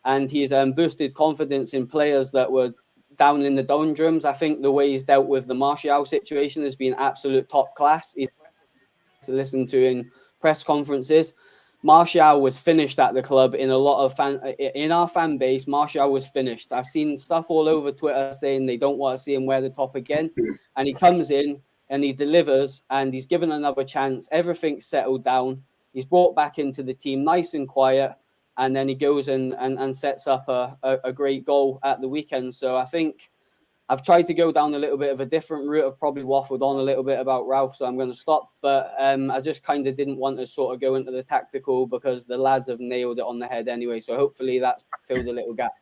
and he's boosted confidence in players that were down in the doldrums. I think the way he's dealt with the Martial situation has been absolute top class. He's to listen to in press conferences. Martial was finished at the club in a lot of in our fan base. Martial was finished. I've seen stuff all over Twitter saying they don't want to see him wear the top again, and he comes in and he delivers, and he's given another chance. Everything's settled down. He's brought back into the team nice and quiet, and then he goes and sets up a great goal at the weekend. So I think I've tried to go down a little bit of a different route. I've probably waffled on a little bit about Ralph, so I'm going to stop. But I just kind of didn't want to sort of go into the tactical because the lads have nailed it on the head anyway. So hopefully that's filled a little gap.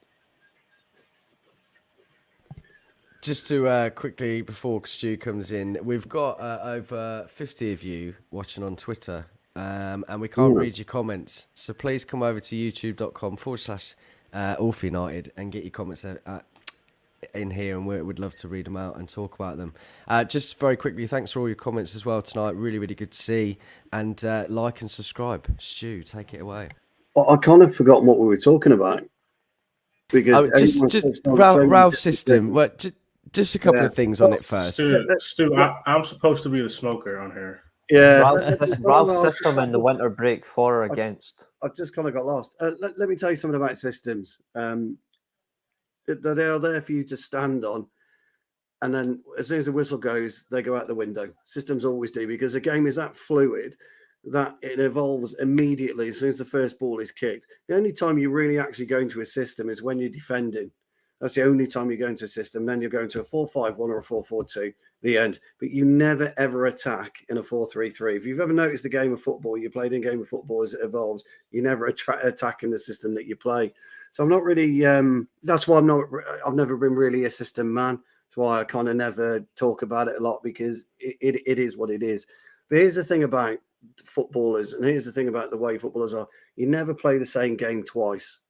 Just to quickly, before Stu comes in, we've got over 50 of you watching on Twitter, and we can't read your comments. So please come over to youtube.com/AllForUnited and get your comments in here, and we'd love to read them out and talk about them. Just very quickly, thanks for all your comments as well tonight. Really, really good to see. And like and subscribe. Stu, take it away. I kind of forgot what we were talking about. Because just Ralph's system. Well, just a couple of things on it first. Stu, I'm supposed to be the smoker on here. Yeah, Ralph's system in the winter break, for or against? I've just kind of got lost. Let me tell you something about systems. They are there for you to stand on, and then as soon as the whistle goes, they go out the window. Systems always do, because the game is that fluid that it evolves immediately as soon as the first ball is kicked. The only time you really actually go into a system is when you're defending. That's the only time you go into a system. Then you're going to a 4-5-1 or a 4-4-2, the end. But you never, ever attack in a 4-3-3. If you've ever noticed a game of football, you played in a game of football as it evolves, you never attack in the system that you play. So I'm not really, that's why I've never been really a system man. That's why I kind of never talk about it a lot, because it is what it is. But here's the thing about footballers, and here's the thing about the way footballers are. You never play the same game twice,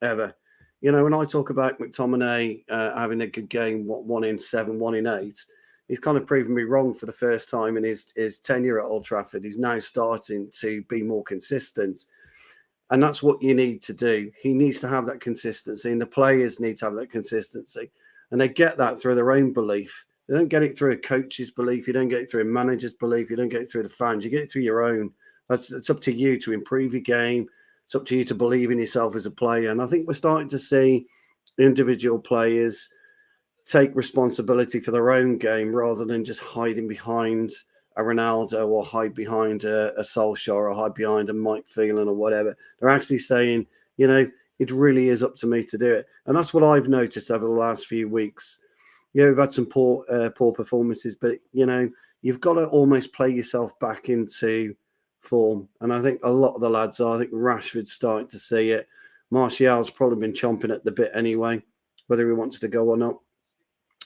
ever. You know, when I talk about McTominay having a good game, 1 in 7, 1 in 8, he's kind of proven me wrong for the first time in his tenure at Old Trafford. He's now starting to be more consistent. And that's what you need to do. He needs to have that consistency, and the players need to have that consistency. And they get that through their own belief. They don't get it through a coach's belief. You don't get it through a manager's belief. You don't get it through the fans. You get it through your own. It's up to you to improve your game. It's up to you to believe in yourself as a player. And I think we're starting to see individual players take responsibility for their own game rather than just hiding behind a Ronaldo or hide behind a Solskjaer or hide behind a Mike Phelan or whatever. They're actually saying, you know, it really is up to me to do it. And that's what I've noticed over the last few weeks. Yeah, we've had some poor performances, but, you know, you've got to almost play yourself back into form. And I think a lot of the lads are. I think Rashford's starting to see it. Martial's probably been chomping at the bit anyway. Whether he wants to go or not,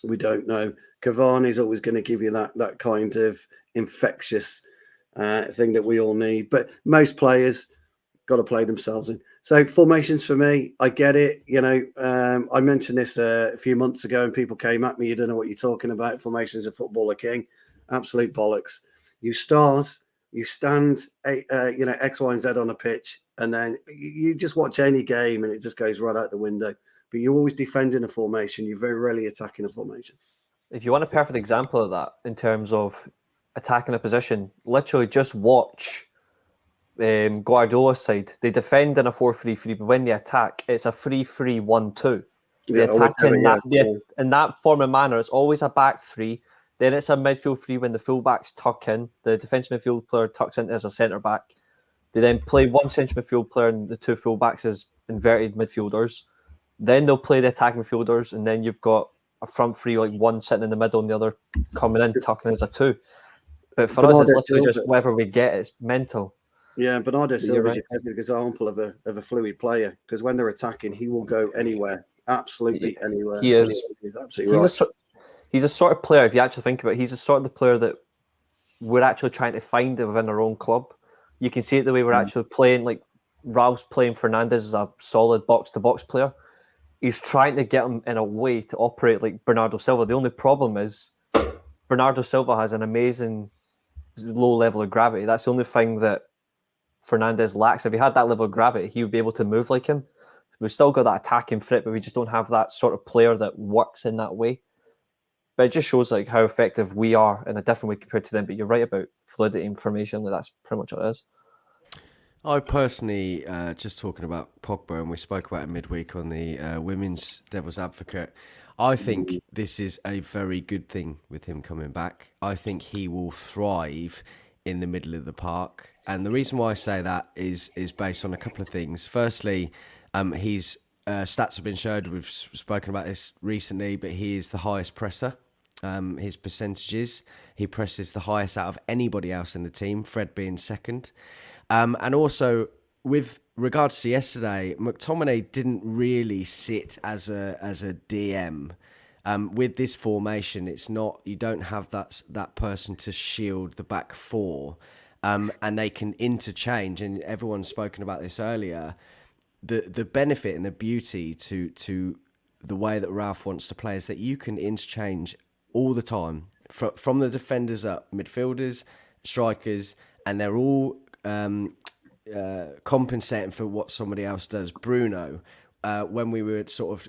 we don't know. Cavani's always going to give you that kind of infectious thing that we all need. But most players got to play themselves in. So formations for me, I get it. You know, I mentioned this a few months ago and people came at me. You don't know what you're talking about. Formations of footballer king. Absolute bollocks. You start, you stand, you know, X, Y, and Z on a pitch, and then you just watch any game and it just goes right out the window. But you're always defending a formation. You're very rarely attacking a formation. If you want a perfect example of that in terms of attacking a position, literally just watch Guardiola's side. They defend in a 4-3-3, but when they attack, it's a 3-3-1-2. They attack in that form and manner. It's always a back three. Then it's a midfield three when the fullbacks tuck in. The defensive midfield player tucks in as a centre back. They then play one central midfield player and the two fullbacks as inverted midfielders. Then they'll play the attacking midfielders, and then you've got a front three, like one sitting in the middle and the other coming in, tucking as a two. But for us, it's literally just whatever we get. It's mental. Yeah, Bernardo Silva is right. your perfect example of a fluid player, because when they're attacking, he will go anywhere, absolutely anywhere. He is. He's absolutely right. He's a sort of player, if you actually think about it, he's a sort of the player that we're actually trying to find within our own club. You can see it the way we're actually playing. Like Ralph's playing Fernandes as a solid box-to-box player. He's trying to get him in a way to operate like Bernardo Silva. The only problem is Bernardo Silva has an amazing low level of gravity. That's the only thing that Fernandes lacks. If he had that level of gravity, he would be able to move like him. We've still got that attacking threat, but we just don't have that sort of player that works in that way. But it just shows like how effective we are in a different way compared to them. But you're right about fluidity information. That's pretty much what it is. I personally, just talking about Pogba, and we spoke about it midweek on the Women's Devil's Advocate, I think this is a very good thing with him coming back. I think he will thrive in the middle of the park. And the reason why I say that is based on a couple of things. Firstly, his stats have been showed. We've spoken about this recently, but he is the highest presser. His percentages, he presses the highest out of anybody else in the team, Fred being second. And also, with regards to yesterday, McTominay didn't really sit as a DM. With this formation, it's not, you don't have that person to shield the back four, and they can interchange. And everyone's spoken about this earlier. The benefit and the beauty to the way that Ralph wants to play is that you can interchange all the time from the defenders up, midfielders, strikers, and they're all compensating for what somebody else does. Bruno, when we were sort of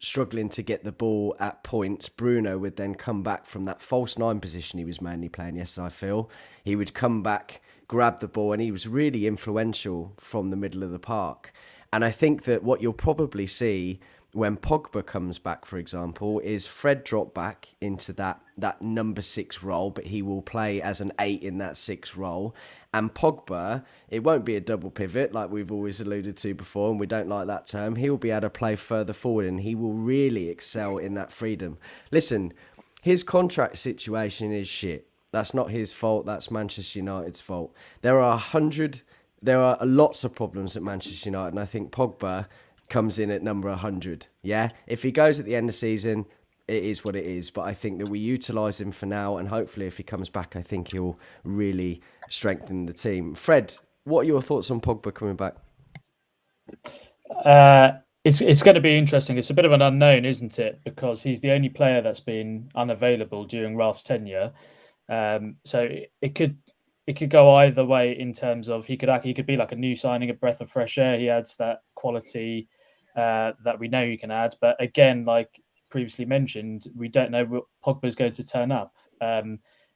struggling to get the ball at points, Bruno would then come back from that false nine position he was mainly playing yesterday, I feel. He would come back, grab the ball, and he was really influential from the middle of the park. And I think that what you'll probably see when Pogba comes back, for example, is Fred drop back into that number 6 role, but he will play as an 8 in that 6 role. And Pogba, it won't be a double pivot like we've always alluded to before, and we don't like that term. He will be able to play further forward, and he will really excel in that freedom. Listen, his contract situation is shit. That's not his fault. That's Manchester United's fault. There are lots of problems at Manchester United, and I think Pogba comes in at number 100. Yeah, if he goes at the end of the season, it is what it is. But I think that we utilise him for now, and hopefully if he comes back, I think he'll really strengthen the team. Fred, what are your thoughts on Pogba coming back? It's going to be interesting. It's a bit of an unknown, isn't it? Because he's the only player that's been unavailable during Ralph's tenure. So it could go either way in terms of he could be like a new signing, a breath of fresh air. He adds that quality that we know he can add. But again, like previously mentioned, we don't know what Pogba's going to turn up.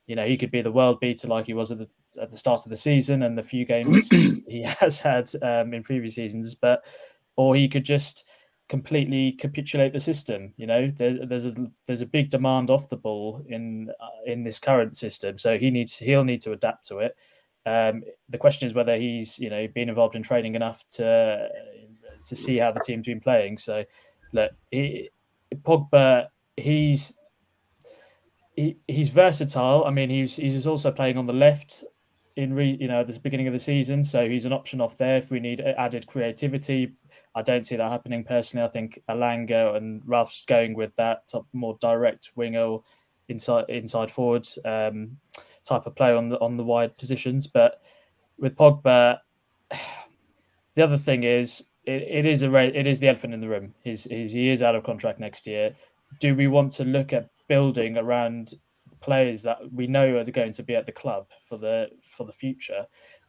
He could be the world beater like he was at the start of the season and the few games he has had in previous seasons, or he could just completely capitulate the system. There's a big demand off the ball in this current system, so he'll need to adapt to it. The question is whether he's been involved in training enough to see how the team's been playing. So look, Pogba, he's versatile. I mean, he's also playing on the left at the beginning of the season, so he's an option off there if we need added creativity. I don't see that happening personally. I think Alanga and Ralph's going with that more direct winger, inside forwards type of play on the wide positions. But with Pogba, the other thing is it is the elephant in the room. He is out of contract next year. Do we want to look at building around players that we know are going to be at the club for the future,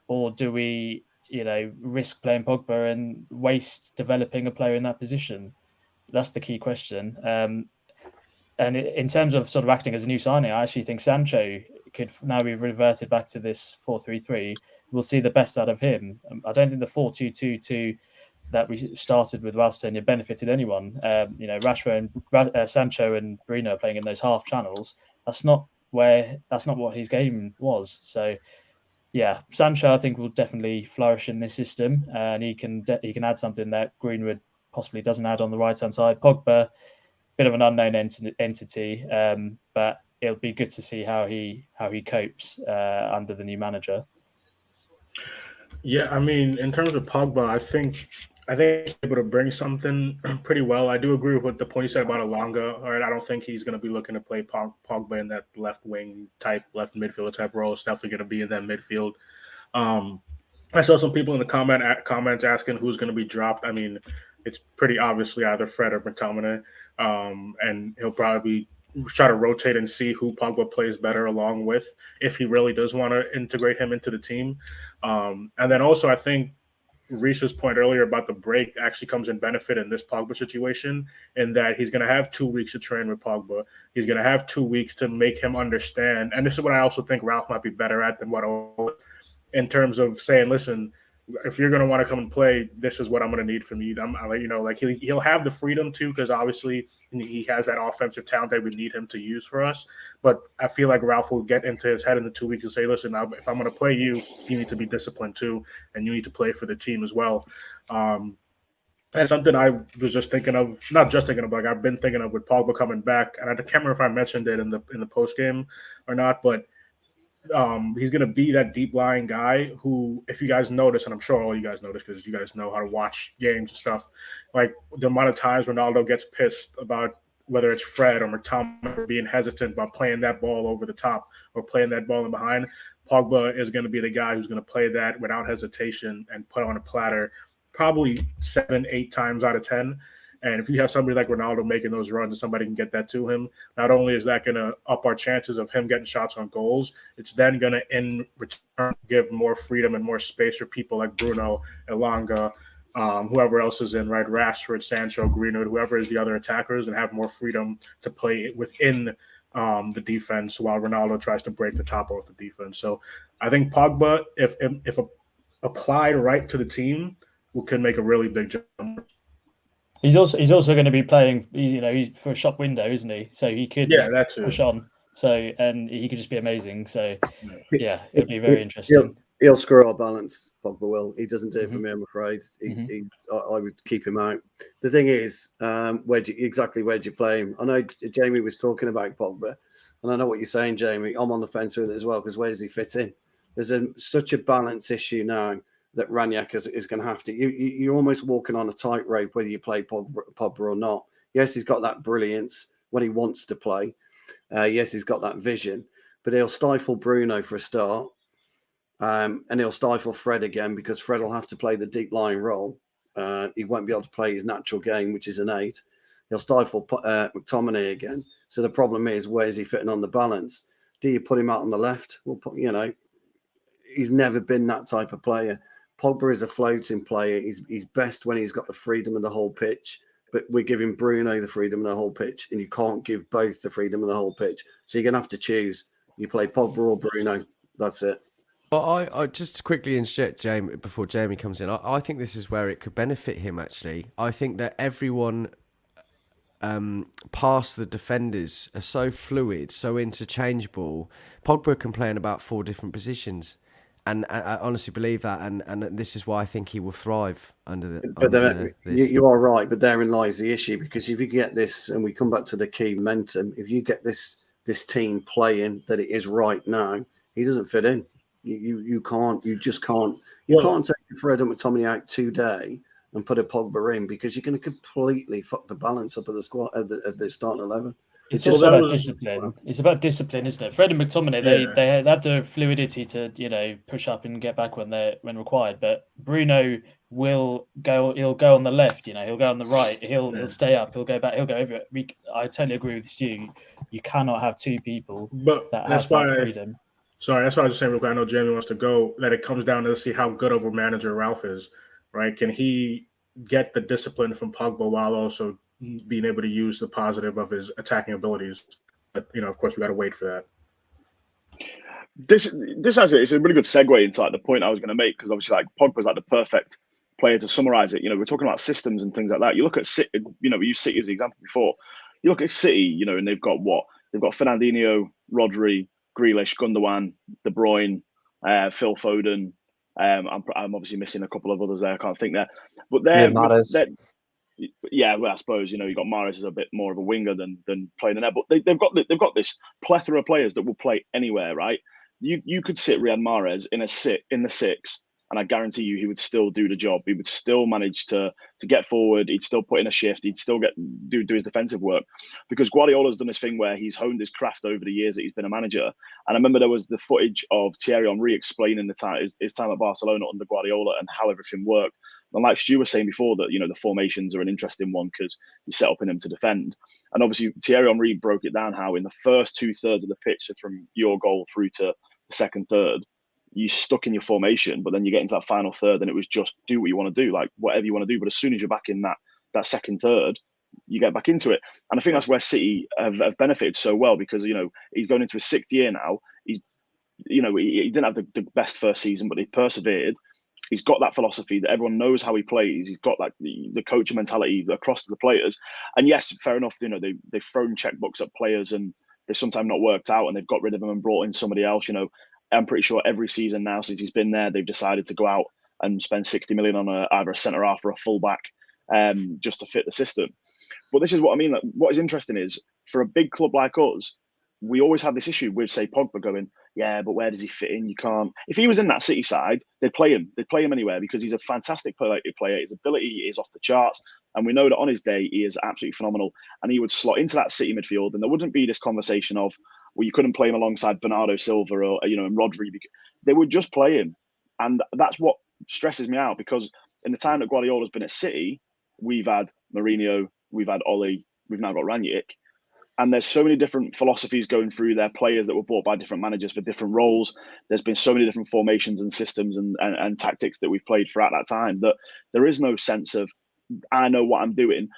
or do we risk playing Pogba and waste developing a player in that position? That's the key question. And in terms of sort of acting as a new signing, I actually think Sancho could, now we've reverted back to this 4-3-3, we'll see the best out of him. I don't think the 4-2-2-2 that we started with Ralph's tenure benefited anyone. Rashford and Sancho and Bruno playing in those half channels. That's not what his game was. So, yeah, Sancho I think will definitely flourish in this system, and he can add something that Greenwood possibly doesn't add on the right hand side. Pogba, bit of an unknown entity, but it'll be good to see how he copes under the new manager. Yeah, I mean, in terms of Pogba, I think he's able to bring something pretty well. I do agree with the point you said about Alanga. All right, I don't think he's going to be looking to play Pogba in that left wing type, left midfielder type role. It's definitely going to be in that midfield. I saw some people in the comments asking who's going to be dropped. I mean, it's pretty obviously either Fred or McTominay, and he'll probably try to rotate and see who Pogba plays better along with, if he really does want to integrate him into the team. And then also, I think Reese's point earlier about the break actually comes in benefit in this Pogba situation, in that he's going to have 2 weeks to train with Pogba. He's going to have 2 weeks to make him understand. And this is what I also think Ralph might be better at than what in terms of saying, listen, if you're going to want to come and play, this is what I'm going to need from you. He'll have the freedom to, because obviously he has that offensive talent that we need him to use for us. But I feel like Ralph will get into his head in the 2 weeks and say, listen, if I'm going to play you, you need to be disciplined too, and you need to play for the team as well. And something I was just thinking of, not just thinking of, like I've been thinking of with Pogba coming back, and I can't remember if I mentioned it in the post game or not, but he's going to be that deep lying guy who, if you guys notice, and I'm sure all you guys notice because you guys know how to watch games and stuff, like the amount of times Ronaldo gets pissed about whether it's Fred or McTominay being hesitant about playing that ball over the top or playing that ball in behind, Pogba is going to be the guy who's going to play that without hesitation and put on a platter probably 7-8 times out of 10. And if you have somebody like Ronaldo making those runs and somebody can get that to him, not only is that going to up our chances of him getting shots on goals, it's then going to, in return, give more freedom and more space for people like Bruno, Elanga, whoever else is in, right? Rashford, Sancho, Greenwood, whoever is the other attackers, and have more freedom to play within the defense while Ronaldo tries to break the top off the defense. So I think Pogba, if applied right to the team, could make a really big jump. He's also going to be playing. He's for a shop window, isn't he? So he could just push on. So and he could just be amazing. So yeah, it'll be very interesting. He'll screw our balance. Pogba will. He doesn't do it for me, I'm afraid. I would keep him out. The thing is, where'd you play him? I know Jamie was talking about Pogba, and I know what you're saying, Jamie. I'm on the fence with it as well, because where does he fit in? There's such a balance issue now that Rangnick is going to have to. You're almost walking on a tightrope whether you play Pogba or not. Yes, he's got that brilliance when he wants to play. Yes, he's got that vision, but he'll stifle Bruno for a start, and he'll stifle Fred again, because Fred will have to play the deep lying role. He won't be able to play his natural game, which is an 8. He'll stifle McTominay again. So the problem is, where is he fitting on the balance? Do you put him out on the left? Well, he's never been that type of player. Pogba is a floating player. He's best when he's got the freedom of the whole pitch, but we're giving Bruno the freedom of the whole pitch, and you can't give both the freedom of the whole pitch. So you're going to have to choose. You play Pogba or Bruno. That's it. Well, I just quickly interject, Jamie, before Jamie comes in. I think this is where it could benefit him, actually. I think that everyone past the defenders are so fluid, so interchangeable. Pogba can play in about 4 different positions. And I honestly believe that, and this is why I think he will thrive under this. You are right, but therein lies the issue, because if you get this, and we come back to the key momentum, if you get this team playing that it is right now, he doesn't fit in. You just can't take Fred and McTominay out today and put a Pogba in, because you're going to completely fuck the balance up of the squad at the starting 11. It's just about discipline. It's about discipline, isn't it? Fred and McTominay, they have the fluidity to push up and get back when required. But Bruno will go. He'll go on the left. He'll go on the right. He'll stay up. He'll go back. He'll go over it. I totally agree with Stu. You cannot have 2 people that have that freedom. Sorry, that's why I was just saying real quick. I know Jamie wants to go. That it comes down to see how good of a manager Ralph is, right? Can he get the discipline from Pogba while also being able to use the positive of his attacking abilities? But of course, we got to wait for that. It's a really good segue into the point I was going to make, because obviously Pogba's the perfect player to summarize it. We're talking about systems and things like that. You look at City, we used City as the example before. You look at City, and they've got Fernandinho, Rodri, Grealish, Gundogan, De Bruyne, Phil Foden. I'm obviously missing a couple of others there. I can't think there, but yeah, well, I suppose you got Mahrez as a bit more of a winger than playing in there, but they've got this plethora of players that will play anywhere, right? You could sit Riyad Mahrez in the six, and I guarantee you he would still do the job. He would still manage to get forward. He'd still put in a shift. He'd still do his defensive work, because Guardiola's done this thing where he's honed his craft over the years that he's been a manager. And I remember there was the footage of Thierry Henry explaining his time at Barcelona under Guardiola and how everything worked. And like Stu was saying before, that the formations are an interesting one because you set up in them to defend. And obviously Thierry Henry broke it down how in the first 2/3 of the pitch, so from your goal through to the second third, you stuck in your formation, but then you get into that final third and it was just do what you want to do, like whatever you want to do. But as soon as you're back in that second third, you get back into it. And I think that's where City have benefited so well, because he's going into his 6th year now. He didn't have the best first season, but he persevered. He's got that philosophy that everyone knows how he plays. He's got like the coaching mentality across to the players. And yes, fair enough, they've thrown checkbooks at players and they've sometimes not worked out and they've got rid of them and brought in somebody else. I'm pretty sure every season now since he's been there, they've decided to go out and spend 60 million on either a centre half or a fullback, just to fit the system. But this is what I mean. Like, what is interesting is, for a big club like us, we always have this issue with, say, Pogba going, yeah, but where does he fit in? You can't. If he was in that City side, they'd play him. They'd play him anywhere because he's a fantastic player. His ability is off the charts. And we know that on his day, he is absolutely phenomenal. And he would slot into that City midfield. And there wouldn't be this conversation of, well, you couldn't play him alongside Bernardo Silva or, and Rodri. They would just play him. And that's what stresses me out, because in the time that Guardiola's been at City, we've had Mourinho, we've had Ole, we've now got Rangnick. And there's so many different philosophies going through their players that were bought by different managers for different roles. There's been so many different formations and systems and tactics that we've played throughout that time that there is no sense of, I know what I'm doing.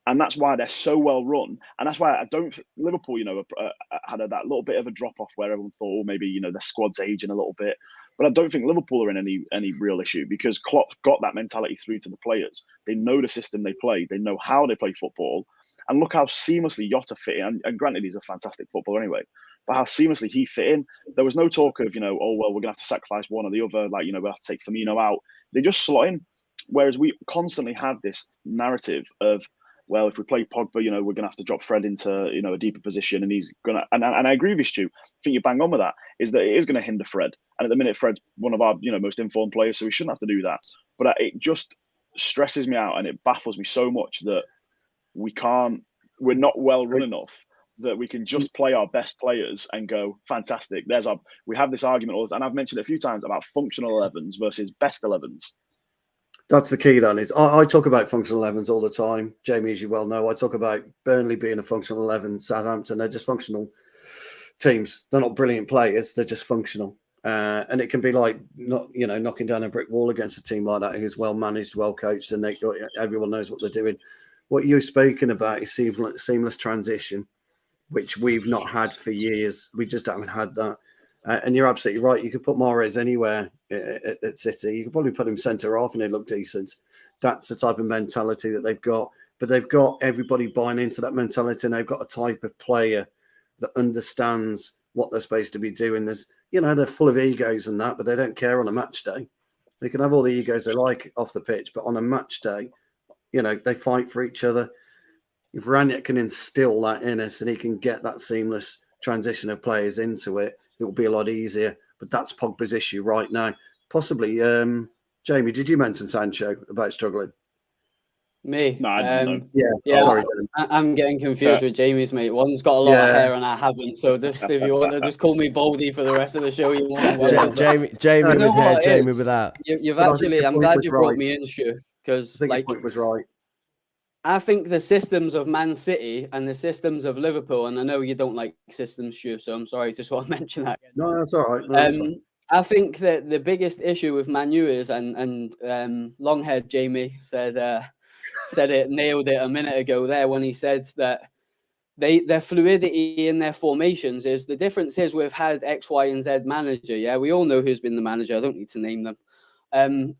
And that's why they're so well run. And that's why I don't, Liverpool, had that little bit of a drop off where everyone thought, oh, maybe, their squad's aging a little bit. But I don't think Liverpool are in any real issue, because Klopp's got that mentality through to the players. They know the system they play. They know how they play football. And look how seamlessly Jota fit in. And granted, he's a fantastic footballer anyway, but how seamlessly he fit in. There was no talk of, oh, well, we're going to have to sacrifice one or the other. Like, we'll have to take Firmino out. They just slot in. Whereas we constantly have this narrative of, well, if we play Pogba, we're going to have to drop Fred into, a deeper position, and he's going to. And I agree with you, Stu. I think you bang on with that. Is that it is going to hinder Fred, and at the minute, Fred's one of our, most informed players, so we shouldn't have to do that. But it just stresses me out, and it baffles me so much that we're not well run enough that we can just play our best players and go, fantastic. We have this argument all the time, and I've mentioned it a few times about functional 11s versus best 11s. That's the key, then. I talk about functional 11s all the time. Jamie, as you well know, I talk about Burnley being a functional 11, Southampton, they're just functional teams. They're not brilliant players, they're just functional. And it can be like knocking down a brick wall against a team like that who's well managed, well coached, and everyone knows what they're doing. What you've spoken about is seamless transition, which we've not had for years. We just haven't had that. And you're absolutely right. You could put Mahrez anywhere at City. You could probably put him centre half and he'd look decent. That's the type of mentality that they've got. But they've got everybody buying into that mentality, and they've got a type of player that understands what they're supposed to be doing. There's, they're full of egos and that, but they don't care on a match day. They can have all the egos they like off the pitch, but on a match day, they fight for each other. If Rangnick can instill that in us and he can get that seamless transition of players into it, it will be a lot easier. But that's Pogba's issue right now. Possibly, Jamie, did you mention Sancho about struggling? Me? No, I didn't know. Yeah. Sorry, I'm getting confused with Jamie's, mate. One's got a lot of hair and I haven't. So just if you want to just call me Baldy for the rest of the show, you want. Jamie with hair, Jamie without. You've actually. I'm glad you brought me in, Stu, because your point was right. I think the systems of Man City and the systems of Liverpool, and I know you don't like systems, Stu, so I'm sorry to sort of mention that. No, that's all right. No, I think that the biggest issue with Man U is, and Longhaired Jamie said it, nailed it a minute ago there when he said that their fluidity in their formations is the difference is we've had X, Y, and Z manager. Yeah, we all know who's been the manager. I don't need to name them.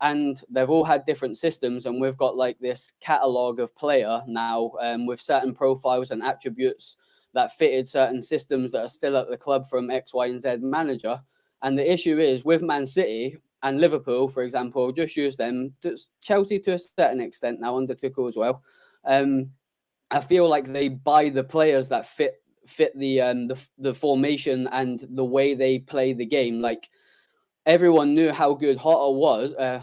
And they've all had different systems, and we've got like this catalogue of player now with certain profiles and attributes that fitted certain systems that are still at the club from X, Y, and Z manager. And the issue is with Man City, and Liverpool, for example, just use them. Chelsea to a certain extent now under Tuchel as well. I feel like they buy the players that fit the formation and the way they play the game. Like everyone knew how good Jota,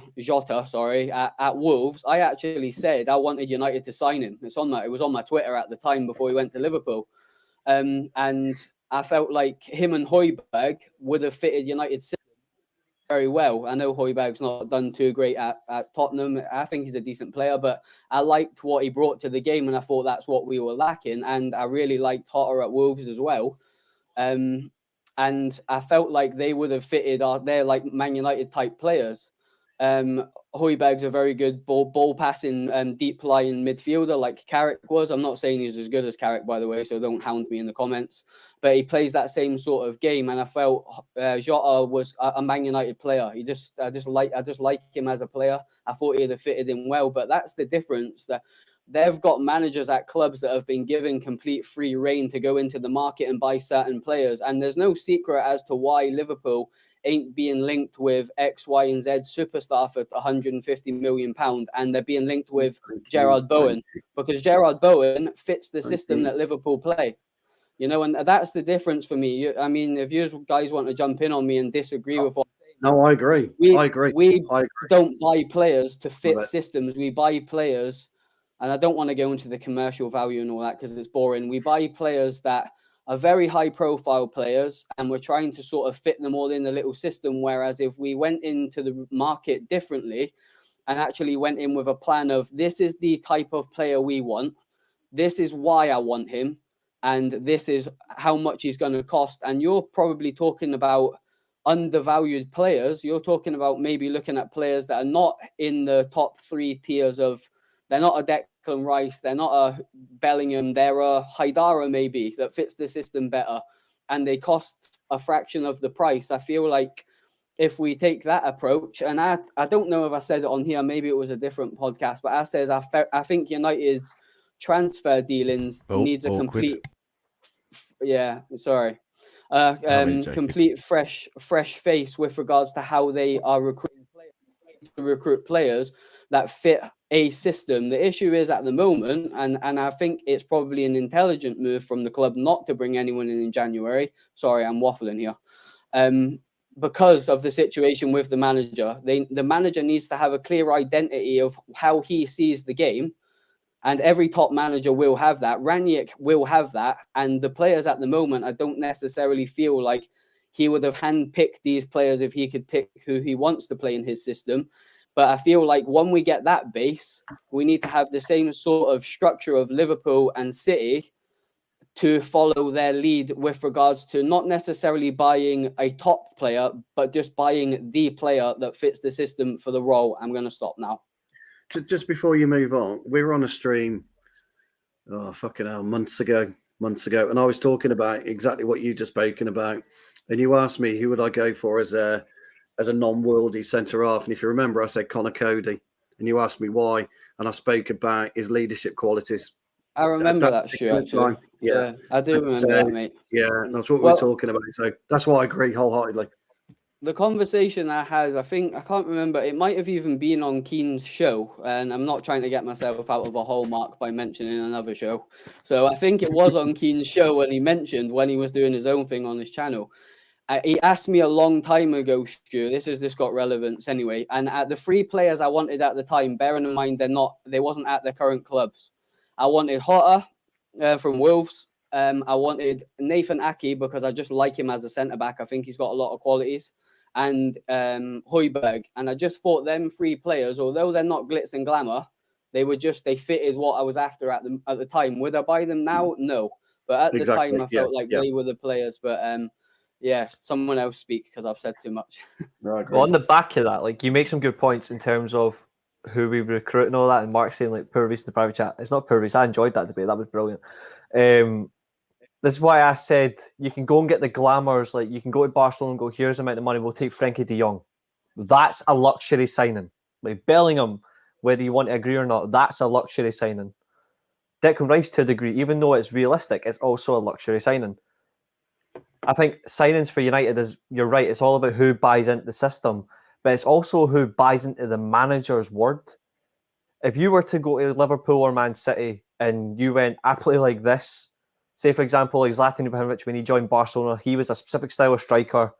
at Wolves. I actually said I wanted United to sign him. It was on my Twitter at the time before he went to Liverpool. And I felt like him and Højbjerg would have fitted United very well. I know Højbjerg's not done too great at Tottenham. I think he's a decent player, but I liked what he brought to the game, and I thought that's what we were lacking. And I really liked Jota at Wolves as well. And I felt like they would have fitted. They're like Man United type players. Højbjerg's a very good ball passing, deep lying midfielder like Carrick was. I'm not saying he's as good as Carrick, by the way, so don't hound me in the comments. But he plays that same sort of game, and I felt Jota was a Man United player. I just like him as a player. I thought he'd have fitted in well, but that's the difference. That they've got managers at clubs that have been given complete free reign to go into the market and buy certain players, and there's no secret as to why Liverpool ain't being linked with X, Y, and Z superstar for £150 million, and they're being linked with Gerard Bowen because Gerard Bowen fits the system that Liverpool play. You know, and that's the difference for me. I mean, if you guys want to jump in on me and disagree with what I'm saying, no, I agree. I agree. We don't buy players to fit systems. We buy players, and I don't want to go into the commercial value and all that because it's boring. We buy players that are very high-profile players, and we're trying to sort of fit them all in a little system. Whereas if we went into the market differently and actually went in with a plan of this is the type of player we want, this is why I want him, and this is how much he's going to cost. And you're probably talking about undervalued players. You're talking about maybe looking at players that are not in the top 3 tiers of. They're not a Declan Rice. They're not a Bellingham. They're a Haidara maybe that fits the system better, and they cost a fraction of the price. I feel like if we take that approach, and I don't know if I said it on here, maybe it was a different podcast, but I think United's transfer dealings needs a complete, complete fresh face with regards to how they are recruit players that fit a system. The issue is at the moment, and I think it's probably an intelligent move from the club not to bring anyone in January. Sorry, I'm waffling here. Because of the situation with the manager, the manager needs to have a clear identity of how he sees the game, and every top manager will have that. Rangnick will have that, and the players at the moment, I don't necessarily feel like he would have handpicked these players if he could pick who he wants to play in his system. But I feel like when we get that base, we need to have the same sort of structure of Liverpool and City to follow their lead with regards to not necessarily buying a top player, but just buying the player that fits the system for the role. I'm going to stop now. Just before you move on, we were on a stream, months ago, and I was talking about exactly what you just spoken about, and you asked me who would I go for as a non-worldy centre half, and if you remember, I said Connor Cody, and you asked me why, and I spoke about his leadership qualities. I remember that Stuart. Yeah, I do remember that, mate. Yeah, that's what we're talking about. So that's why I agree wholeheartedly. The conversation I had, I can't remember, it might have even been on Keane's show, and I'm not trying to get myself out of a hallmark by mentioning another show. So I think it was on Keane's show when he was doing his own thing on his channel. He asked me a long time ago, Stu, this got relevance anyway, and at the 3 players I wanted at the time, bearing in mind they wasn't at their current clubs. I wanted Jota from Wolves. I wanted Nathan Ake because I just like him as a centre-back. I think he's got a lot of qualities. And Højbjerg. And I just thought them 3 players, although they're not glitz and glamour, they fitted what I was after at the time. Would I buy them now? No. But at the time, I felt like they were the players. But someone else speak because I've said too much. Well, on the back of that, like you make some good points in terms of who we recruit and all that, and Mark saying like poor reason in the private chat. It's not poor reason. I enjoyed that debate. That was brilliant. This is why I said you can go and get the glamours. Like you can go to Barcelona and go, here's the amount of money, we'll take Frankie de Jong. That's a luxury signing. Like Bellingham, whether you want to agree or not, that's a luxury signing. Declan Rice to a degree, even though it's realistic, it's also a luxury signing. I think signings for United is, you're right, it's all about who buys into the system. but it's also who buys into the manager's word. If you were to go to Liverpool or Man City and you went, I play like this, say for example, like Zlatan Ibrahimovic when he joined Barcelona, he was a specific style of striker.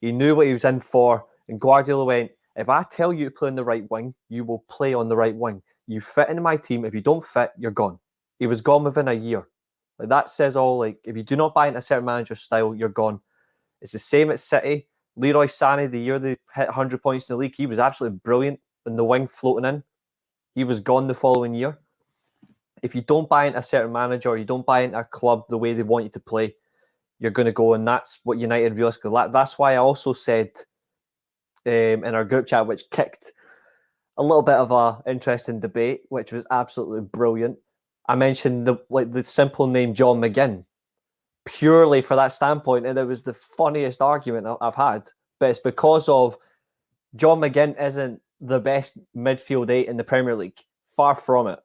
He knew what he was in for, and Guardiola went, if I tell you to play on the right wing, you will play on the right wing. You fit into my team. If you don't fit, you're gone. He was gone within a year. Like that says all. Like if you do not buy into a certain manager's style, you're gone. It's the same at City. Leroy Sané, the year they hit 100 points in the league, he was absolutely brilliant in the wing floating in. He was gone the following year. If you don't buy into a certain manager or you don't buy into a club the way they want you to play, you're going to go, and that's what United realistically. That's why I also said in our group chat, which kicked a little bit of a interesting debate, which was absolutely brilliant. I mentioned the simple name John McGinn, purely for that standpoint, and it was the funniest argument I've had. But it's because of John McGinn isn't the best midfield 8 in the Premier League, far from it.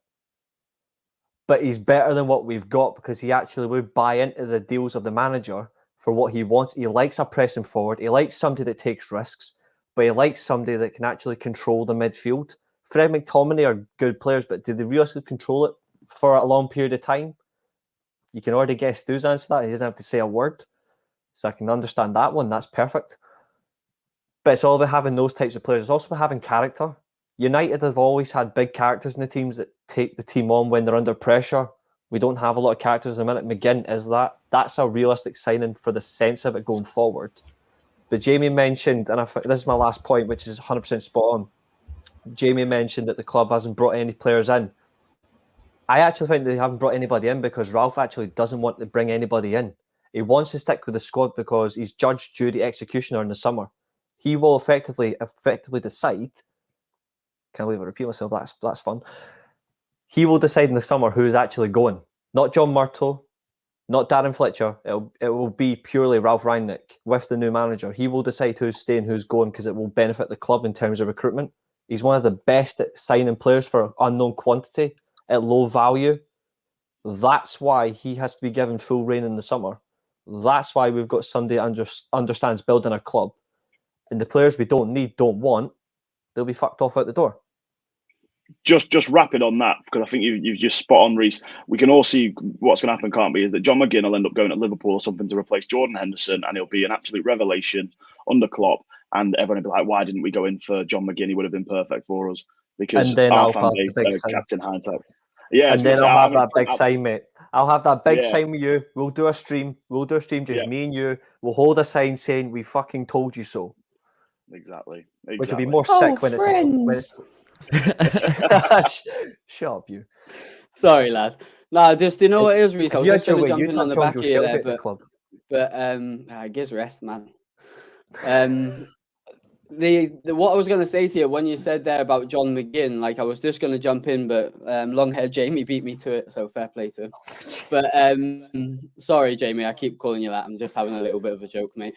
But he's better than what we've got because he actually would buy into the deals of the manager for what he wants. He likes a pressing forward. He likes somebody that takes risks, but he likes somebody that can actually control the midfield. Fred McTominay are good players, but do they really control it for a long period of time? You can already guess Stu's answer to that. He doesn't have to say a word. So I can understand that one. That's perfect. But it's all about having those types of players. It's also about having character. United have always had big characters in the teams that take the team on when they're under pressure. We don't have a lot of characters in a minute. McGinn is that. That's a realistic signing for the sense of it going forward. But Jamie mentioned, and this is my last point, which is 100% spot on. Jamie mentioned that the club hasn't brought any players in. I actually think they haven't brought anybody in because Ralph actually doesn't want to bring anybody in. He wants to stick with the squad because he's judge, jury, executioner in the summer. He will effectively decide. Can't believe I repeat myself. That's fun. He will decide in the summer who is actually going. Not John Murtough, not Darren Fletcher. It will be purely Ralph Rangnick with the new manager. He will decide who's staying, who's going, because it will benefit the club in terms of recruitment. He's one of the best at signing players for unknown quantity at low value. That's why he has to be given full reign in the summer. That's why we've got somebody that understands building a club. And the players we don't need, don't want, they'll be fucked off out the door. Just wrapping on that, because I think you've just spot on, Reece. We can all see what's going to happen, can't we? Is that John McGinn will end up going to Liverpool or something to replace Jordan Henderson, and he'll be an absolute revelation under Klopp. And everyone will be like, why didn't we go in for John McGinn? He would have been perfect for us. Because our fan base, Captain Hindsight. Yeah, and then I'll have that big sign, mate. I'll have that big sign with you. We'll do a stream. Just me and you. We'll hold a sign saying, we fucking told you so. Exactly. Which will be more sick when it's... Shut up, you. Sorry, lad. No, just you know what it is, Reece. I was just going to jump in on the back of you there, but I guess rest, man. What I was going to say to you when you said there about John McGinn, like I was just going to jump in, but long-haired Jamie beat me to it, so fair play to him. But sorry, Jamie, I keep calling you that. I'm just having a little bit of a joke, mate.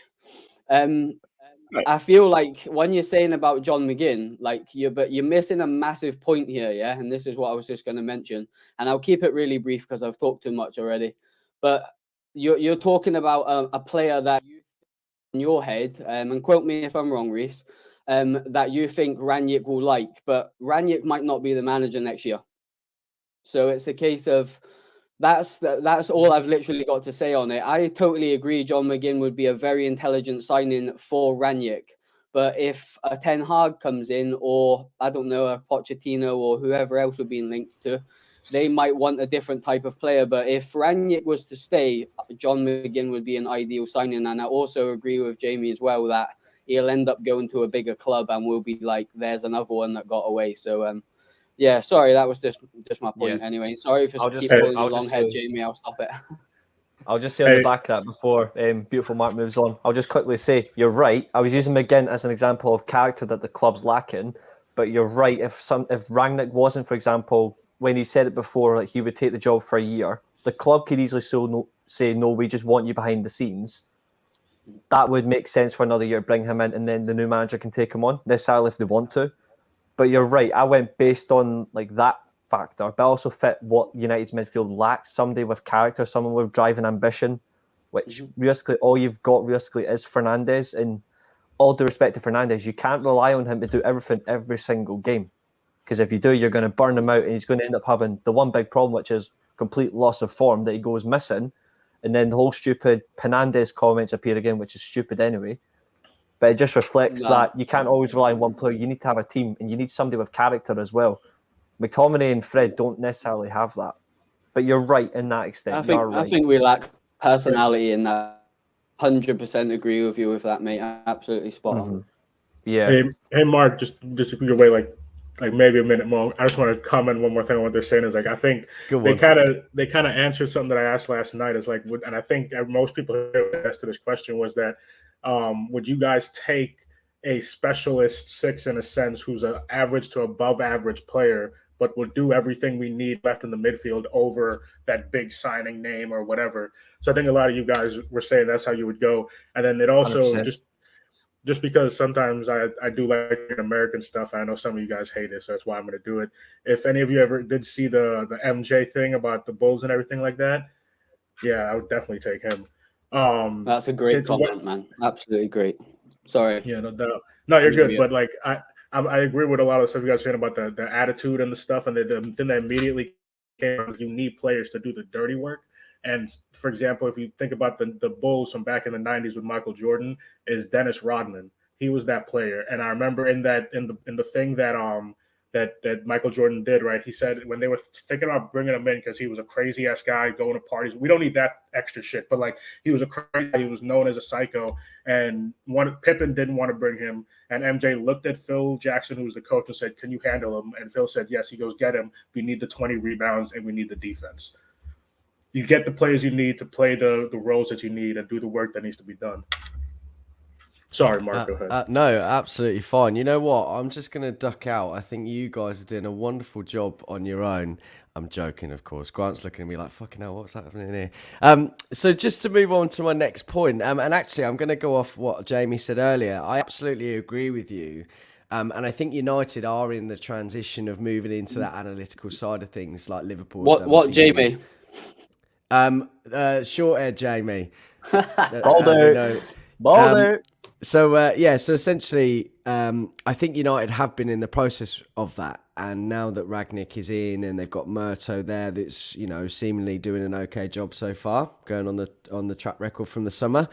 I feel like when you're saying about John McGinn, like you're missing a massive point here, yeah. And this is what I was just going to mention, and I'll keep it really brief because I've talked too much already. But you're talking about a player that you in your head, and quote me if I'm wrong, Reece, that you think Rangnick will like, but Rangnick might not be the manager next year. So it's a case of that's all I've literally got to say on it. I totally agree John McGinn would be a very intelligent signing for Rangnick. But if a Ten Hag comes in, or I don't know, a Pochettino or whoever else would be linked to, they might want a different type of player. But if Rangnick was to stay, John McGinn would be an ideal signing. And I also agree with Jamie as well that he'll end up going to a bigger club and we'll be like, there's another one that got away. So, yeah, sorry, that was just my point anyway. Sorry for keep calling you long head, Jamie. I'll stop it. I'll just say on the back of that before beautiful Mark moves on. I'll just quickly say, you're right. I was using McGinn as an example of character that the club's lacking. But you're right. If Rangnick wasn't, for example, when he said it before, like he would take the job for a year, the club could easily say, no, we just want you behind the scenes. That would make sense for another year, bring him in, and then the new manager can take him on, necessarily if they want to. But you're right. I went based on like that factor, but also fit what United's midfield lacks. Somebody with character, someone with drive and ambition, which realistically all you've got realistically is Fernandes. And all due respect to Fernandes, you can't rely on him to do everything every single game. Because if you do, you're going to burn him out, and he's going to end up having the one big problem, which is complete loss of form, that he goes missing. And then the whole stupid Fernandes comments appear again, which is stupid anyway. But it just reflects that you can't always rely on one player. You need to have a team, and you need somebody with character as well. McTominay and Fred don't necessarily have that. But you're right in that extent. I think we lack personality in that. 100% agree with you with that, mate. Absolutely spot on. Yeah. Hey, Mark, just to put your way, like maybe a minute more. I just want to comment one more thing on what they're saying. Is like, I think they kind of answered something that I asked last night. Is like, and I think most people who asked this question was that, would you guys take a specialist 6 in a sense, who's an average to above average player, but will do everything we need left in the midfield over that big signing name or whatever? So I think a lot of you guys were saying that's how you would go. And then it also 100%. just because sometimes I do like American stuff. I know some of you guys hate it, so that's why I'm going to do it. If any of you ever did see the MJ thing about the Bulls and everything like that, yeah, I would definitely take him. That's a great comment, man. Absolutely great. Sorry. Yeah, no, you're good. But like I agree with a lot of stuff you guys are saying about the attitude and the stuff, and the thing that immediately came out, you need players to do the dirty work. And for example, if you think about the Bulls from back in the 90s with Michael Jordan, is Dennis Rodman. He was that player. And I remember in the thing that Michael Jordan did, right? He said when they were thinking about bringing him in, because he was a crazy ass guy going to parties. We don't need that extra shit, but like he was a crazy guy. He was known as a psycho. And Pippen didn't want to bring him. And MJ looked at Phil Jackson, who was the coach, and said, "Can you handle him?" And Phil said, "Yes." He goes, "Get him. We need the 20 rebounds and we need the defense." You get the players you need to play the roles that you need and do the work that needs to be done. Sorry, Mark, go ahead. No, absolutely fine. You know what? I'm just going to duck out. I think you guys are doing a wonderful job on your own. I'm joking, of course. Grant's looking at me like, fucking hell, what's happening here? So just to move on to my next point, and actually I'm going to go off what Jamie said earlier. I absolutely agree with you. And I think United are in the transition of moving into that analytical side of things, like Liverpool. What Jamie? Short hair Jamie. Baldo. So essentially, I think United have been in the process of that, and now that Rangnick is in, and they've got Murto there, that's seemingly doing an okay job so far, going on the track record from the summer.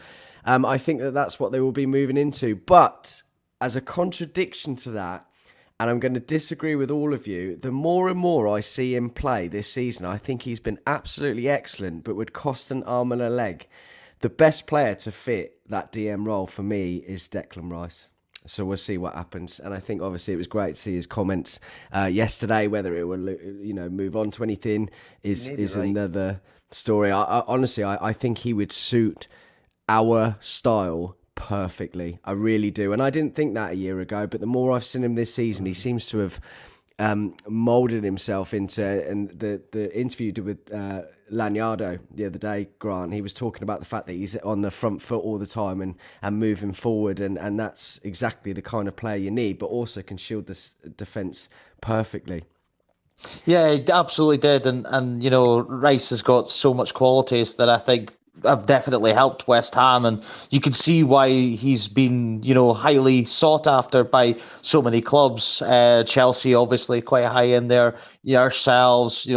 I think that's what they will be moving into. But as a contradiction to that, and I'm going to disagree with all of you, the more and more I see him play this season, I think he's been absolutely excellent, but would cost an arm and a leg. The best player to fit that DM role for me is Declan Rice. So we'll see what happens. And I think obviously it was great to see his comments yesterday. Whether it will move on to anything is another story. Honestly, I think he would suit our style perfectly. I really do. And I didn't think that a year ago, but the more I've seen him this season, he seems to have molded himself into, and the interview with Lanyardo the other day, Grant, he was talking about the fact that he's on the front foot all the time and moving forward, and that's exactly the kind of player you need, but also can shield the defence perfectly. Yeah, he absolutely did, and Rice has got so much qualities that I think have definitely helped West Ham, and you can see why he's been, highly sought after by so many clubs. Chelsea, obviously, quite high in there. Ourselves,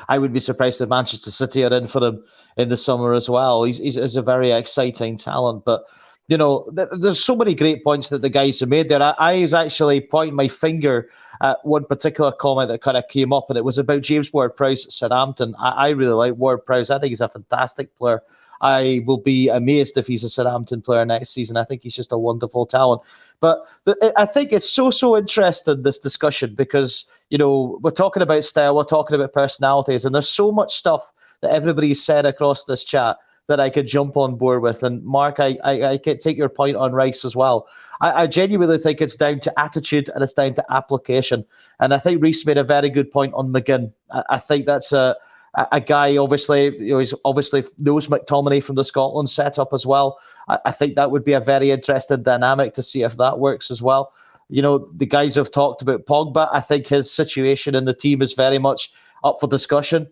I wouldn't be surprised if Manchester City are in for him in the summer as well. He's a very exciting talent, but there's so many great points that the guys have made there. I was actually pointing my finger at one particular comment that kind of came up, and it was about James Ward-Prowse at Southampton. I really like Ward-Prowse. I think he's a fantastic player. I will be amazed if he's a Southampton player next season. I think he's just a wonderful talent. But I think it's so interesting, this discussion, because, we're talking about style, we're talking about personalities, and there's so much stuff that everybody's said across this chat that I could jump on board with. And Mark, I can take your point on Rice as well. I genuinely think it's down to attitude and it's down to application. And I think Reece made a very good point on McGinn. I think that's a guy, obviously, he's obviously knows McTominay from the Scotland setup as well. I think that would be a very interesting dynamic to see if that works as well. The guys have talked about Pogba. I think his situation in the team is very much up for discussion.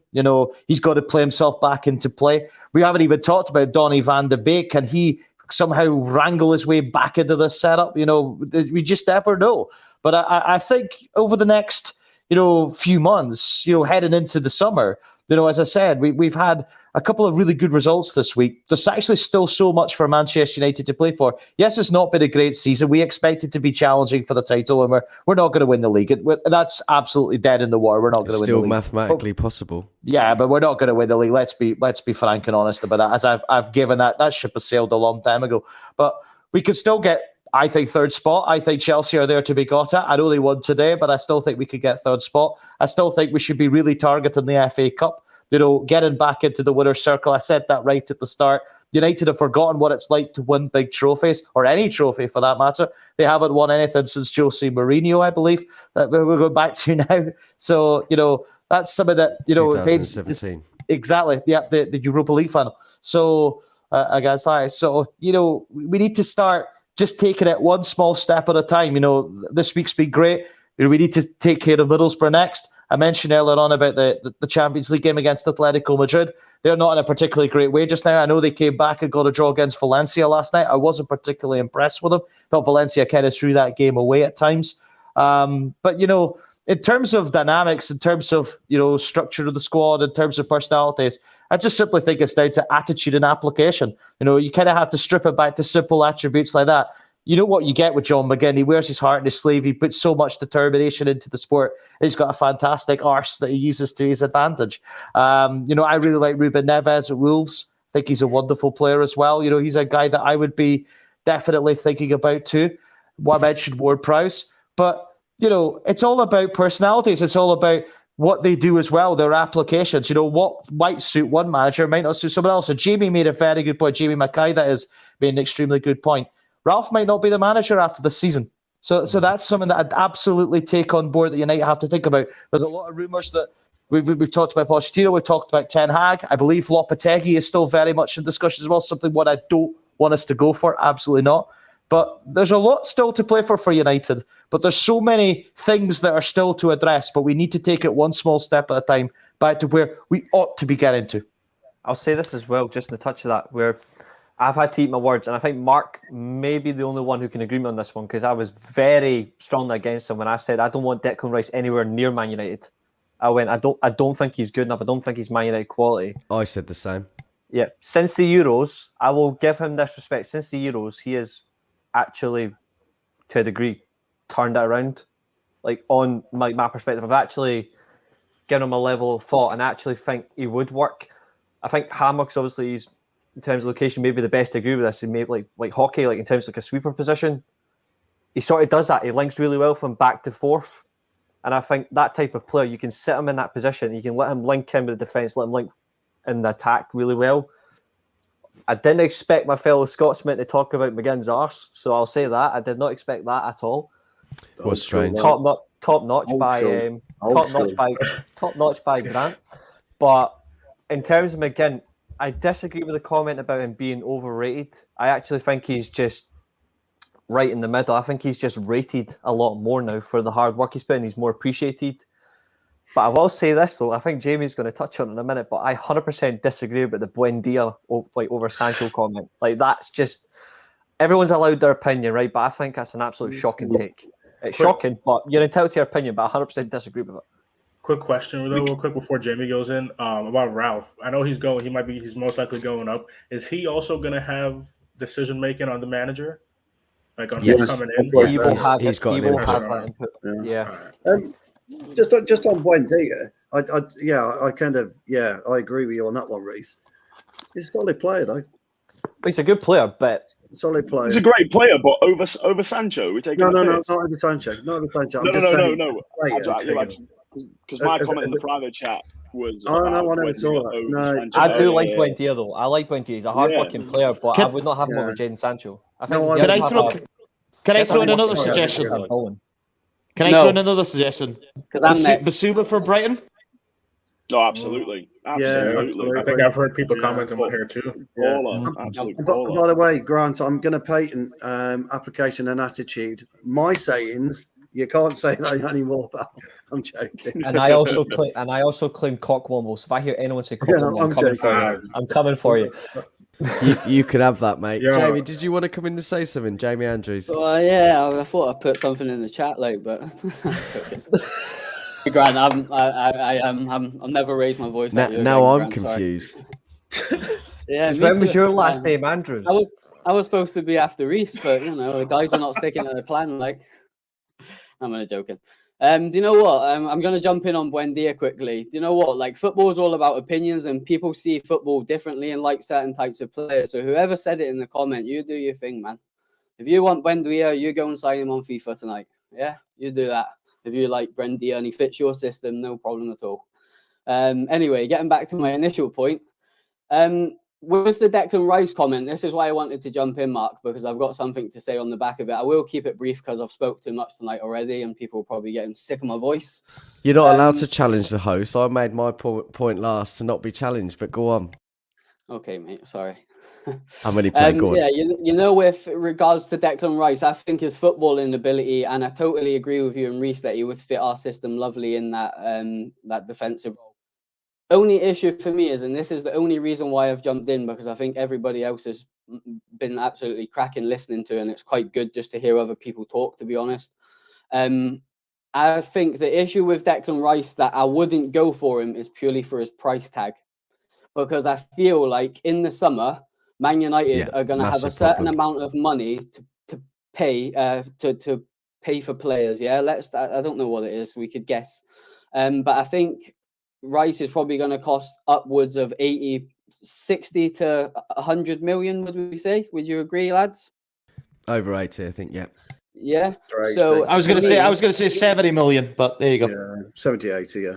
He's got to play himself back into play. We haven't even talked about Donny van de Beek. Can he somehow wrangle his way back into this setup. We just never know. But I think over the next, few months, heading into the summer, as I said, we've had a couple of really good results this week. There's actually still so much for Manchester United to play for. Yes, it's not been a great season. We expect it to be challenging for the title, and we're not going to win the league. That's absolutely dead in the water. We're not going to win the league. Still mathematically possible. Yeah, but we're not going to win the league. Let's be frank and honest about that. As I've given that ship has sailed a long time ago. But we could still get, I think, third spot. I think Chelsea are there to be got at. I know they won today, but I still think we could get third spot. I still think we should be really targeting the FA Cup. Getting back into the winner's circle. I said that right at the start. United have forgotten what it's like to win big trophies, or any trophy for that matter. They haven't won anything since Jose Mourinho, I believe, that we're going back to now. So, that's something that, 2017. Exactly. Yeah, the Europa League final. So, against that. So, we need to start just taking it one small step at a time. This week's been great. We need to take care of Middlesbrough next. I mentioned earlier on about the Champions League game against Atletico Madrid. They're not in a particularly great way just now. I know they came back and got a draw against Valencia last night. I wasn't particularly impressed with them. Thought Valencia kind of threw that game away at times. But, in terms of dynamics, in terms of, structure of the squad, in terms of personalities, I just simply think it's down to attitude and application. You kind of have to strip it back to simple attributes like that. You know what you get with John McGinn. He wears his heart on his sleeve. He puts so much determination into the sport. He's got a fantastic arse that he uses to his advantage. I really like Ruben Neves at Wolves. I think he's a wonderful player as well. He's a guy that I would be definitely thinking about too. I mentioned Ward-Prowse. But, it's all about personalities. It's all about what they do as well, their applications. What might suit one manager might not suit someone else. And Jamie made a very good point. Jamie Mackay, that is, made an extremely good point. Ralph might not be the manager after the season. So that's something that I'd absolutely take on board that United have to think about. There's a lot of rumours that we've talked about Pochettino, we've talked about Ten Hag. I believe Lopetegui is still very much in discussion as well, something what I don't want us to go for, absolutely not. But there's a lot still to play for United. But there's so many things that are still to address, but we need to take it one small step at a time back to where we ought to be getting to. I'll say this as well, just in the touch of that, where I've had to eat my words, and I think Mark may be the only one who can agree with me on this one, because I was very strongly against him when I said I don't want Declan Rice anywhere near Man United. I went, I don't think he's good enough. I don't think he's Man United quality. I said the same. Yeah, since the Euros, I will give him this respect. Since the Euros, he has actually, to a degree, turned it around. Like, on my perspective, I've actually given him a level of thought and actually think he would work. I think Hammock's obviously, he's, in terms of location, maybe the best to agree with this. He maybe like hockey, like in terms of like a sweeper position. He sort of does that. He links really well from back to forth. And I think that type of player, you can sit him in that position. You can let him link in with the defence, let him link in the attack really well. I didn't expect my fellow Scotsman to talk about McGinn's arse, so I'll say that. I did not expect that at all. What's strange? Top notch by Grant. But in terms of McGinn, I disagree with the comment about him being overrated. I actually think he's just right in the middle. I think he's just rated a lot more now for the hard work he's put in. He's more appreciated. But I will say this, though. I think Jamie's going to touch on it in a minute, but I 100% disagree about the Buendia over Sancho comment. Like, that's just... Everyone's allowed their opinion, right? But I think that's an absolute shocking take. It's shocking, but you're entitled to your opinion, but I 100% disagree with it. Quick question, though, real quick before Jamie goes in, about Ralph. I know he's most likely going up. Is he also going to have decision making on the manager? Like on who's coming in? He's got that input. Yeah. Just on Buendia, I agree with you on that one, Reese. He's a solid player, though. He's a good player, but solid player. He's a great player, but over Sancho, we're taking no, not over Sancho. No. Because my comment in the private chat was. I never saw that. No, I do like Buendia, though. I like Buendia. He's a hard-working player, but I would not have him over Jadon Sancho. Can I throw in another suggestion? Can I throw in another suggestion? Basuma for Brighton? No, absolutely. Yeah, absolutely. I think I've heard people commenting on here too. By the way, Grant, I'm going to patent application and attitude. My sayings, you can't say that anymore, pal. I'm joking. And I also claim Cockwomble. So if I hear anyone say Cockwomble, I'm coming for you. You could have that, mate. Yeah. Jamie, did you want to come in and say something? Jamie Andrews. Well, yeah, I thought I put something in the chat, like, but Grant, I'm never raised my voice at you. Now again, I'm Grant, sorry. confused. Yeah, me When was too. your last name, Andrews? I was supposed to be after East, but the guys are not sticking to the plan. Like, I'm only joking. Do you know what? I'm going to jump in on Buendia quickly. Do you know what? Like, football is all about opinions, and people see football differently and like certain types of players. So whoever said it in the comment, you do your thing, man. If you want Buendia, you go and sign him on FIFA tonight. Yeah, you do that. If you like Buendia and he fits your system, no problem at all. Anyway, getting back to my initial point. With the Declan Rice comment, this is why I wanted to jump in, Mark, because I've got something to say on the back of it. I will keep it brief because I've spoke too much tonight already and people are probably getting sick of my voice. You're not allowed to challenge the host. I made my point last to not be challenged, but go on. Okay, mate, sorry. How many play? Go on. Yeah, with regards to Declan Rice, I think his footballing ability, and I totally agree with you and Reece that he would fit our system lovely in that defensive role. Only issue for me is, and this is the only reason why I've jumped in, because I think everybody else has been absolutely cracking listening to, and it's quite good just to hear other people talk, to be honest. I think the issue with Declan Rice that I wouldn't go for him is purely for his price tag, because I feel like in the summer, Man United are going to have a certain amount of money to pay to pay for players. Yeah, I don't know what it is. We could guess, but I think Rice is probably going to cost upwards of 60 to 100 million, would we say? Would you agree, lads? Over 80, I think, yeah. Yeah. So I was going to say 70 million, but there you go. Yeah, 70, 80, yeah.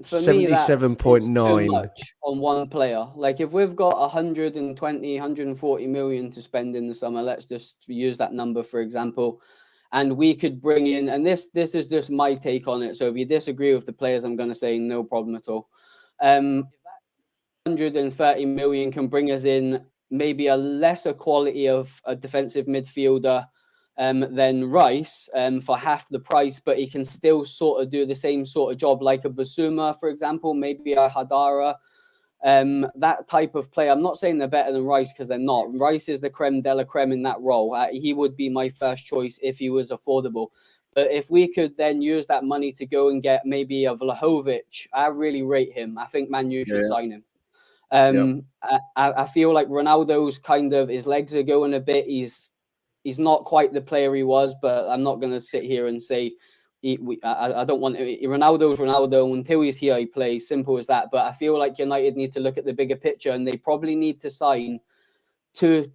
For 77.9 too much on one player. Like, if we've got 120, 140 million to spend in the summer, let's just use that number for example. And we could bring in, and this is just my take on it. So if you disagree with the players, I'm going to say no problem at all. If that 130 million can bring us in maybe a lesser quality of a defensive midfielder than Rice for half the price, but he can still sort of do the same sort of job like a Basuma, for example, maybe a Hadara. That type of player. I'm not saying they're better than Rice because they're not. Rice is the creme de la creme in that role. He would be my first choice if he was affordable. But if we could then use that money to go and get maybe a Vlahovic, I really rate him. I think Man U should sign him. I feel like Ronaldo's kind of, his legs are going a bit. He's not quite the player he was, but I'm not going to sit here and say I don't want Ronaldo's Ronaldo until he's here. He plays, simple as that. But I feel like United need to look at the bigger picture, and they probably need to sign 3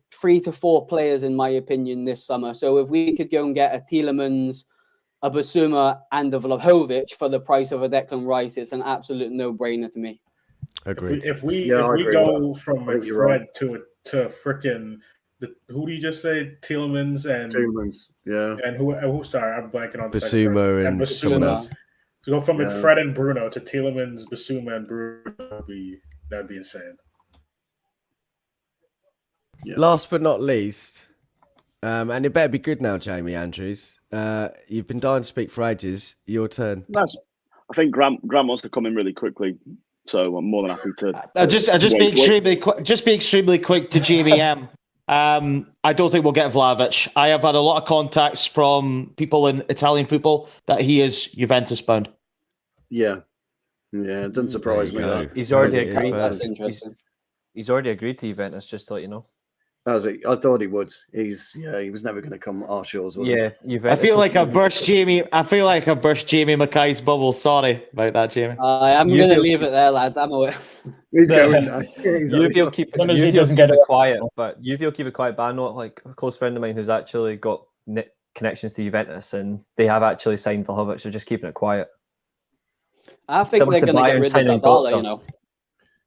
to 4 players, in my opinion, this summer. So if we could go and get a Tielemans, a Basuma, and a Vlahovic for the price of a Declan Rice, it's an absolute no-brainer to me. Agreed. If we go from McFred to frickin' who do you just say? Tielemans, yeah. And who? Sorry, I'm blanking on Basuma and someone else. To go from McFred and Bruno to Tielemans, Basuma, and Bruno that'd be insane. Yeah. Last but not least, and it better be good now, Jamie Andrews. You've been dying to speak for ages. Your turn. I think Grant wants to come in really quickly, so I'm more than happy to just be extremely quick. Just be extremely quick to JVM. I don't think we'll get Vlahovic. I have had a lot of contacts from people in Italian football that he is Juventus bound. Yeah, it doesn't surprise me. He's already agreed. That's interesting. He's already agreed to Juventus. Just to let you know. Has he? I thought he would. He was never going to come our shores, was he? Juventus. I feel like I've burst Jamie Mackay's bubble. Sorry about that, Jamie. I'm going to leave it there, lads. I'm away. He's going. Juve keep it quiet, but Juve keep it quiet. But I know, like, a close friend of mine who's actually got connections to Juventus, and they have actually signed Vlahovic. So just keeping it quiet. I think they're going to get rid of Dybala, you know.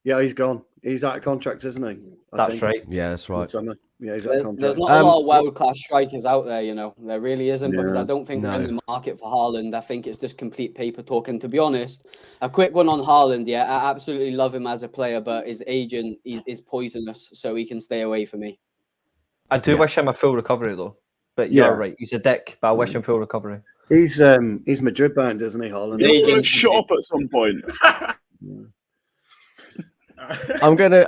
Yeah, he's gone. He's out of contract, isn't he? That's right. Yeah, that's right. Yeah, he's out of contract. There's not a lot of world-class strikers out there, you know. There really isn't, because I don't think we're in the market for Haaland. I think it's just complete paper talk. And to be honest, a quick one on Haaland, I absolutely love him as a player, but his agent is poisonous, so he can stay away from me. I do wish him a full recovery, though. But you're right. He's a dick, but I wish him full recovery. He's Madrid bound, isn't he, Haaland? He's going to shut up at some point. I'm gonna.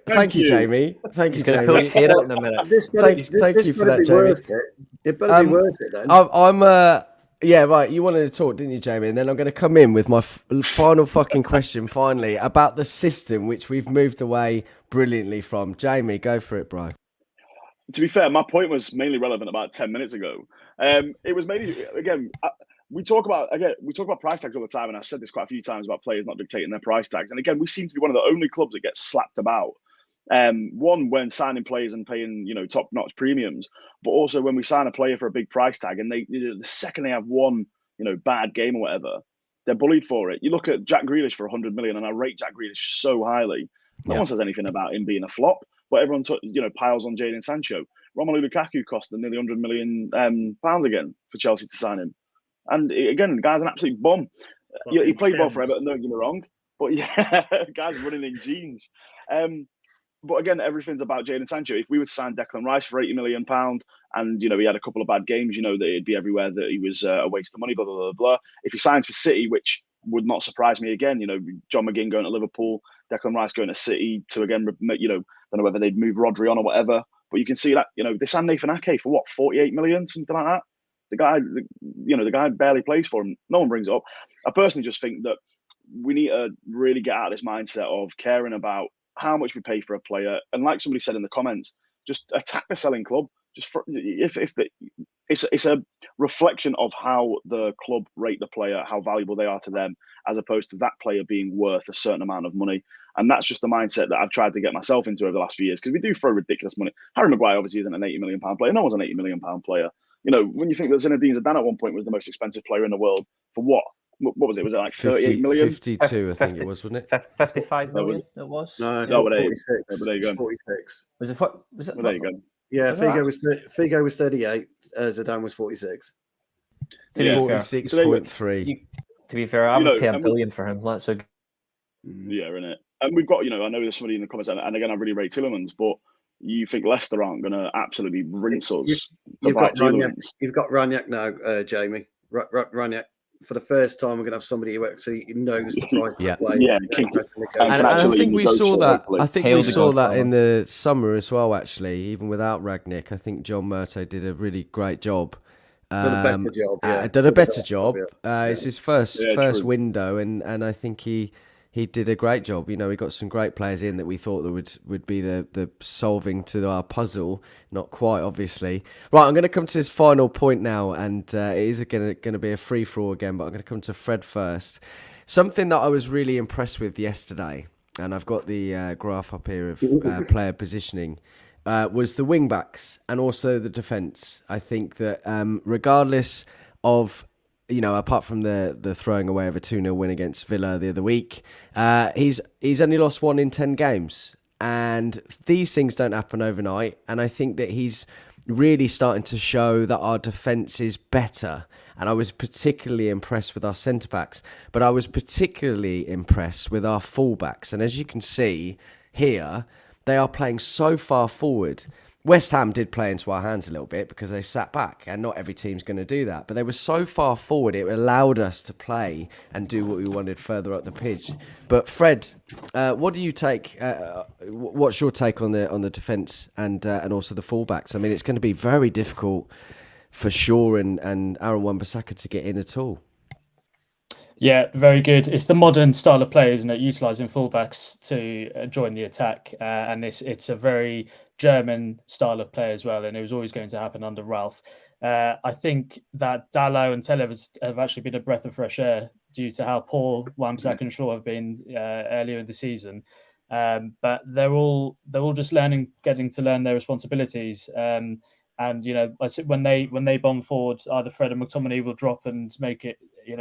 Thank you, you. Jamie. Thank you, He's going to pull Jamie. his hair out in a minute. This Thank you for that, be Jamie. worth it. It better be worth it then. Yeah, right. You wanted to talk, didn't you, Jamie? And then I'm going to come in with my final fucking question, finally, about the system which we've moved away brilliantly from. Jamie, go for it, bro. To be fair, my point was mainly relevant about 10 minutes ago. It was mainly, again, we talk about price tags all the time, and I've said this quite a few times about players not dictating their price tags. And again, we seem to be one of the only clubs that gets slapped about. One, when signing players and paying top-notch premiums, but also when we sign a player for a big price tag, and they the second they have one bad game or whatever, they're bullied for it. You look at Jack Grealish for 100 million, and I rate Jack Grealish so highly. No one says anything about him being a flop, but everyone piles on Jadon Sancho. Romelu Lukaku cost them nearly 100 million pounds again for Chelsea to sign him. And again, the guy's an absolute bum. He played well for Everton, don't get me wrong. But yeah, guy's running in jeans. But again, everything's about Jadon Sancho. If we were to sign Declan Rice for £80 million and, he had a couple of bad games, that it'd be everywhere that he was a waste of money, blah, blah, blah, blah. If he signs for City, which would not surprise me again, John McGinn going to Liverpool, Declan Rice going to City to, again, don't know whether they'd move Rodri on or whatever. But you can see that, they signed Nathan Ake for what, 48 million, something like that? The guy barely plays for him. No one brings it up. I personally just think that we need to really get out of this mindset of caring about how much we pay for a player. And like somebody said in the comments, just attack the selling club. It's a reflection of how the club rate the player, how valuable they are to them, as opposed to that player being worth a certain amount of money. And that's just the mindset that I've tried to get myself into over the last few years, because we do throw ridiculous money. Harry Maguire obviously isn't an £80 million player. No one's an £80 million player. When you think that Zinedine Zidane at one point was the most expensive player in the world for what? What was it? Was it like 38 million? 52, I think it was, wasn't it? 55 million it was. No, 46. 46. There you go. 46. Was it? Was it? Well, there you go. Yeah, Figo was 38. Zidane was 46. 46.3. To be fair, I would pay $1 billion for him. That's a. Yeah, innit? And we've got, I know there's somebody in the comments, and again, I really rate Tielemans, but you think Leicester aren't going to absolutely rinse us? You've got Rangnick now, Jamie. Rangnick. For the first time, we're going to have somebody who actually knows the price of the player. Yeah, and I think we saw that. I think we saw that in the summer as well. Actually, even without Rangnick, I think John Murto did a really great job. Done a better job. Yeah. Done a better job. Yeah. It's his first window, and I think he did a great job. We got some great players in that we thought that would be the solving to our puzzle. Not quite, obviously. Right, I'm going to come to this final point now, and it is going to be a free-for-all again, but I'm going to come to Fred first. Something that I was really impressed with yesterday, and I've got the graph up here of player positioning, was the wing-backs and also the defence. I think that regardless of... apart from the throwing away of a 2-0 win against Villa the other week, he's only lost 1 in 10 games. And these things don't happen overnight. And I think that he's really starting to show that our defence is better. And I was particularly impressed with our centre-backs. But I was particularly impressed with our fullbacks. And as you can see here, they are playing so far forward. West Ham did play into our hands a little bit because they sat back, and not every team's going to do that. But they were so far forward, it allowed us to play and do what we wanted further up the pitch. But Fred, what do you take? What's your take on the defence and also the fullbacks? I mean, it's going to be very difficult for Shaw and Aaron Wan-Bissaka to get in at all. Yeah, very good. It's the modern style of play, isn't it? Utilising fullbacks to join the attack, and it's a very German style of play as well, and it was always going to happen under Ralph. I think that Dalot and Telles have actually been a breath of fresh air due to how poor Wan-Bissaka and Shaw have been earlier in the season. But they're all just getting to learn their responsibilities. And when they bomb forward, either Fred and McTominay will drop and make it,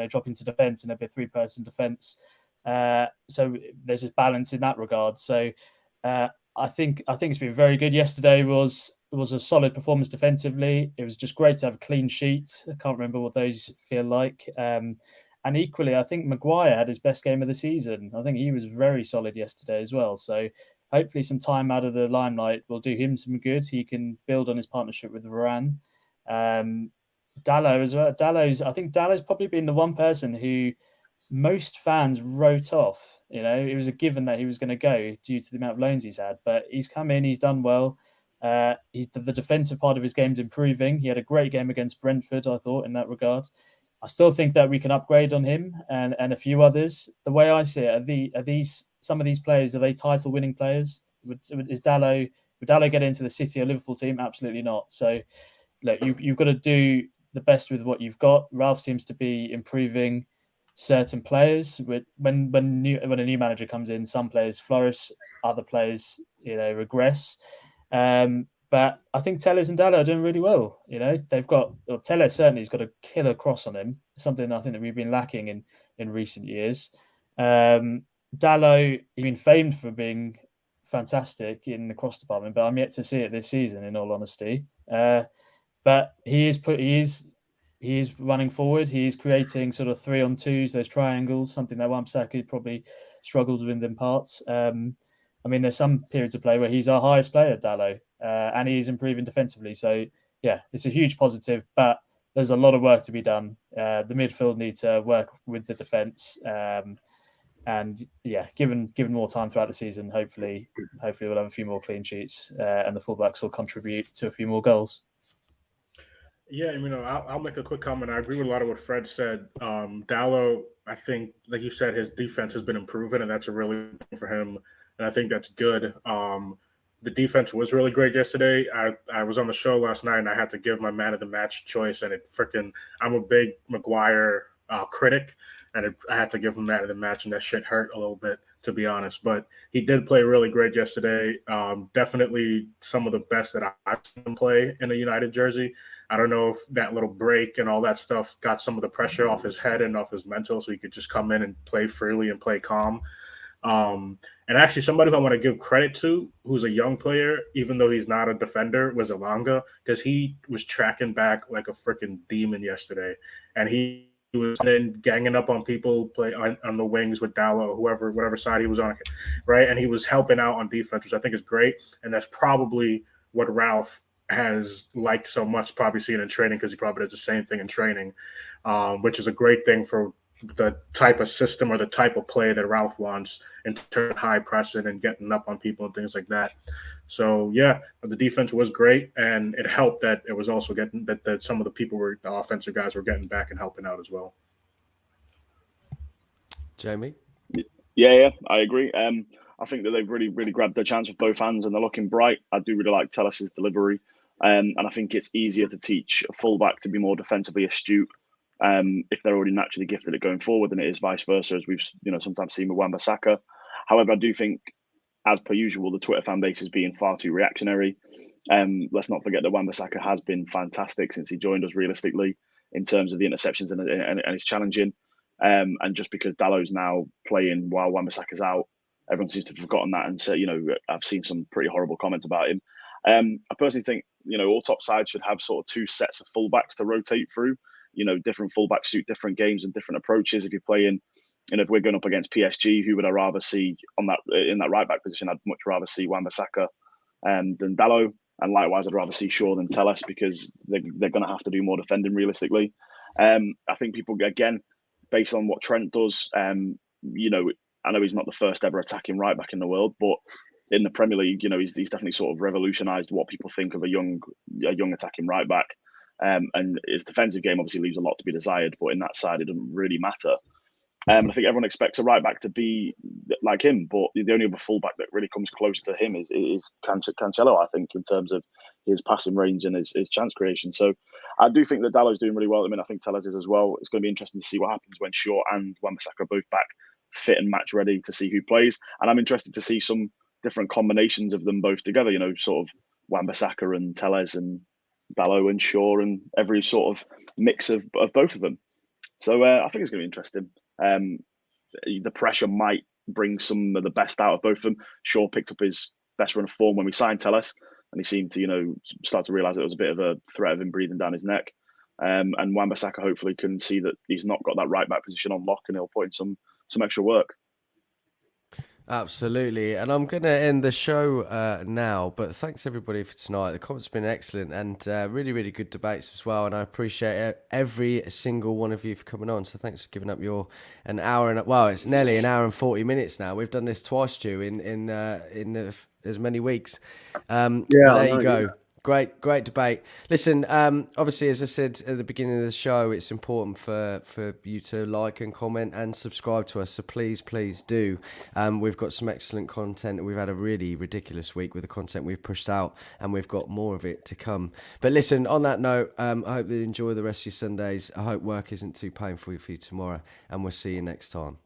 drop into defence and a bit 3-person defence. So there's a balance in that regard. So I think it's been very good. Yesterday was a solid performance defensively. It was just great to have a clean sheet. I can't remember what those feel like. And equally, I think Maguire had his best game of the season. I think he was very solid yesterday as well. So hopefully some time out of the limelight will do him some good. He can build on his partnership with Varane. Dalot as well. I think Dalot's probably been the one person who most fans wrote off You know, it was a given that he was going to go due to the amount of loans he's had. But he's come in, he's done well. The defensive part of his game's improving. He had a great game against Brentford, I thought, in that regard. I still think that we can upgrade on him and a few others. The way I see it, are these some of these players, are they title-winning players? Would Dalot get into the City or Liverpool team? Absolutely not. So, look, you've got to do the best with what you've got. Ralph seems to be improving certain players. When a new manager comes in, some players flourish, other players, regress. But I think Telles and Dalot are doing really well. Telles certainly has got a killer cross on him, something I think that we've been lacking in recent years. Dalot, he's been famed for being fantastic in the cross department, but I'm yet to see it this season, in all honesty. But he is running forward. He's creating sort of 3-on-2s, those triangles, something that Wan-Bissaka probably struggles with in parts. There's some periods of play where he's our highest player, Dalot, and he's improving defensively. So, yeah, it's a huge positive, but there's a lot of work to be done. The midfield need to work with the defence. And, yeah, given more time throughout the season, hopefully we'll have a few more clean sheets and the fullbacks will contribute to a few more goals. Yeah, I'll make a quick comment. I agree with a lot of what Fred said. Dalot, I think, like you said, his defense has been improving, and that's a really good thing for him. And I think that's good. The defense was really great yesterday. I was on the show last night, and I had to give my man of the match choice, and I'm a big Maguire critic, and I had to give him man of the match, and that shit hurt a little bit, to be honest. But he did play really great yesterday. Definitely some of the best that I've seen him play in a United jersey. I don't know if that little break and all that stuff got some of the pressure off his head and off his mental, so he could just come in and play freely and play calm. And actually, somebody who I want to give credit to, who's a young player, even though he's not a defender, was Elanga, because he was tracking back like a freaking demon yesterday, and he was then ganging up on people, play on the wings with Dalot or whatever side he was on, right? And he was helping out on defense, which I think is great, and that's probably what Ralph has liked so much, probably seeing in training, because he probably does the same thing in training, which is a great thing for the type of system or the type of play that Ralph wants in terms of high pressing and getting up on people and things like that. So yeah, the defense was great, and it helped that it was also getting that some of the offensive guys were getting back and helping out as well. Jamie? Yeah, I agree. I think that they've really, really grabbed their chance with both hands, and they're looking bright. I do really like Telles' delivery, and I think it's easier to teach a fullback to be more defensively astute if they're already naturally gifted at going forward than it is vice versa, as we've sometimes seen with Wan-Bissaka. However, I do think, as per usual, the Twitter fan base is being far too reactionary. Let's not forget that Wan-Bissaka has been fantastic since he joined us, realistically, in terms of the interceptions and his challenging. And just because Dalot's now playing while Wan-Bissaka's out, everyone seems to have forgotten that. And so, I've seen some pretty horrible comments about him. I personally think, all top sides should have sort of two sets of fullbacks to rotate through. Different fullbacks suit different games and different approaches. If you're playing, if we're going up against PSG, who would I rather see in that right back position? I'd much rather see Wan-Bissaka than Dalot, and likewise, I'd rather see Shaw than Telles, because they're going to have to do more defending realistically. I think people, again, based on what Trent does, I know he's not the first ever attacking right back in the world, but in the Premier League, he's definitely sort of revolutionised what people think of a young attacking right back. And his defensive game obviously leaves a lot to be desired, but in that side, it doesn't really matter. I think everyone expects a right back to be like him, but the only other fullback that really comes close to him is Cancelo, I think, in terms of his passing range and his chance creation. So I do think that Dalot's doing really well. I think Telles is as well. It's going to be interesting to see what happens when Shaw and Wan-Bissaka are both back fit and match ready, to see who plays. And I'm interested to see some different combinations of them both together, sort of Wan-Bissaka and Telles and Dalot and Shaw, and every sort of mix of both of them. So I think it's going to be interesting. The pressure might bring some of the best out of both of them. Shaw picked up his best run of form when we signed Telles, and he seemed to, start to realise it was a bit of a threat of him breathing down his neck. And Wan-Bissaka hopefully can see that he's not got that right back position on lock, and he'll put in some extra work. Absolutely. And I'm going to end the show now, but thanks everybody for tonight. The comments have been excellent and really, really good debates as well. And I appreciate every single one of you for coming on. So thanks for giving up an hour and, well, it's nearly an hour and 40 minutes now. We've done this twice, Stu, in as many weeks. There you go. Great debate. Listen, obviously, as I said at the beginning of the show, it's important for you to like and comment and subscribe to us. So please do. We've got some excellent content. We've had a really ridiculous week with the content we've pushed out, and we've got more of it to come. But listen, on that note, I hope you enjoy the rest of your Sundays. I hope work isn't too painful for you tomorrow, and we'll see you next time.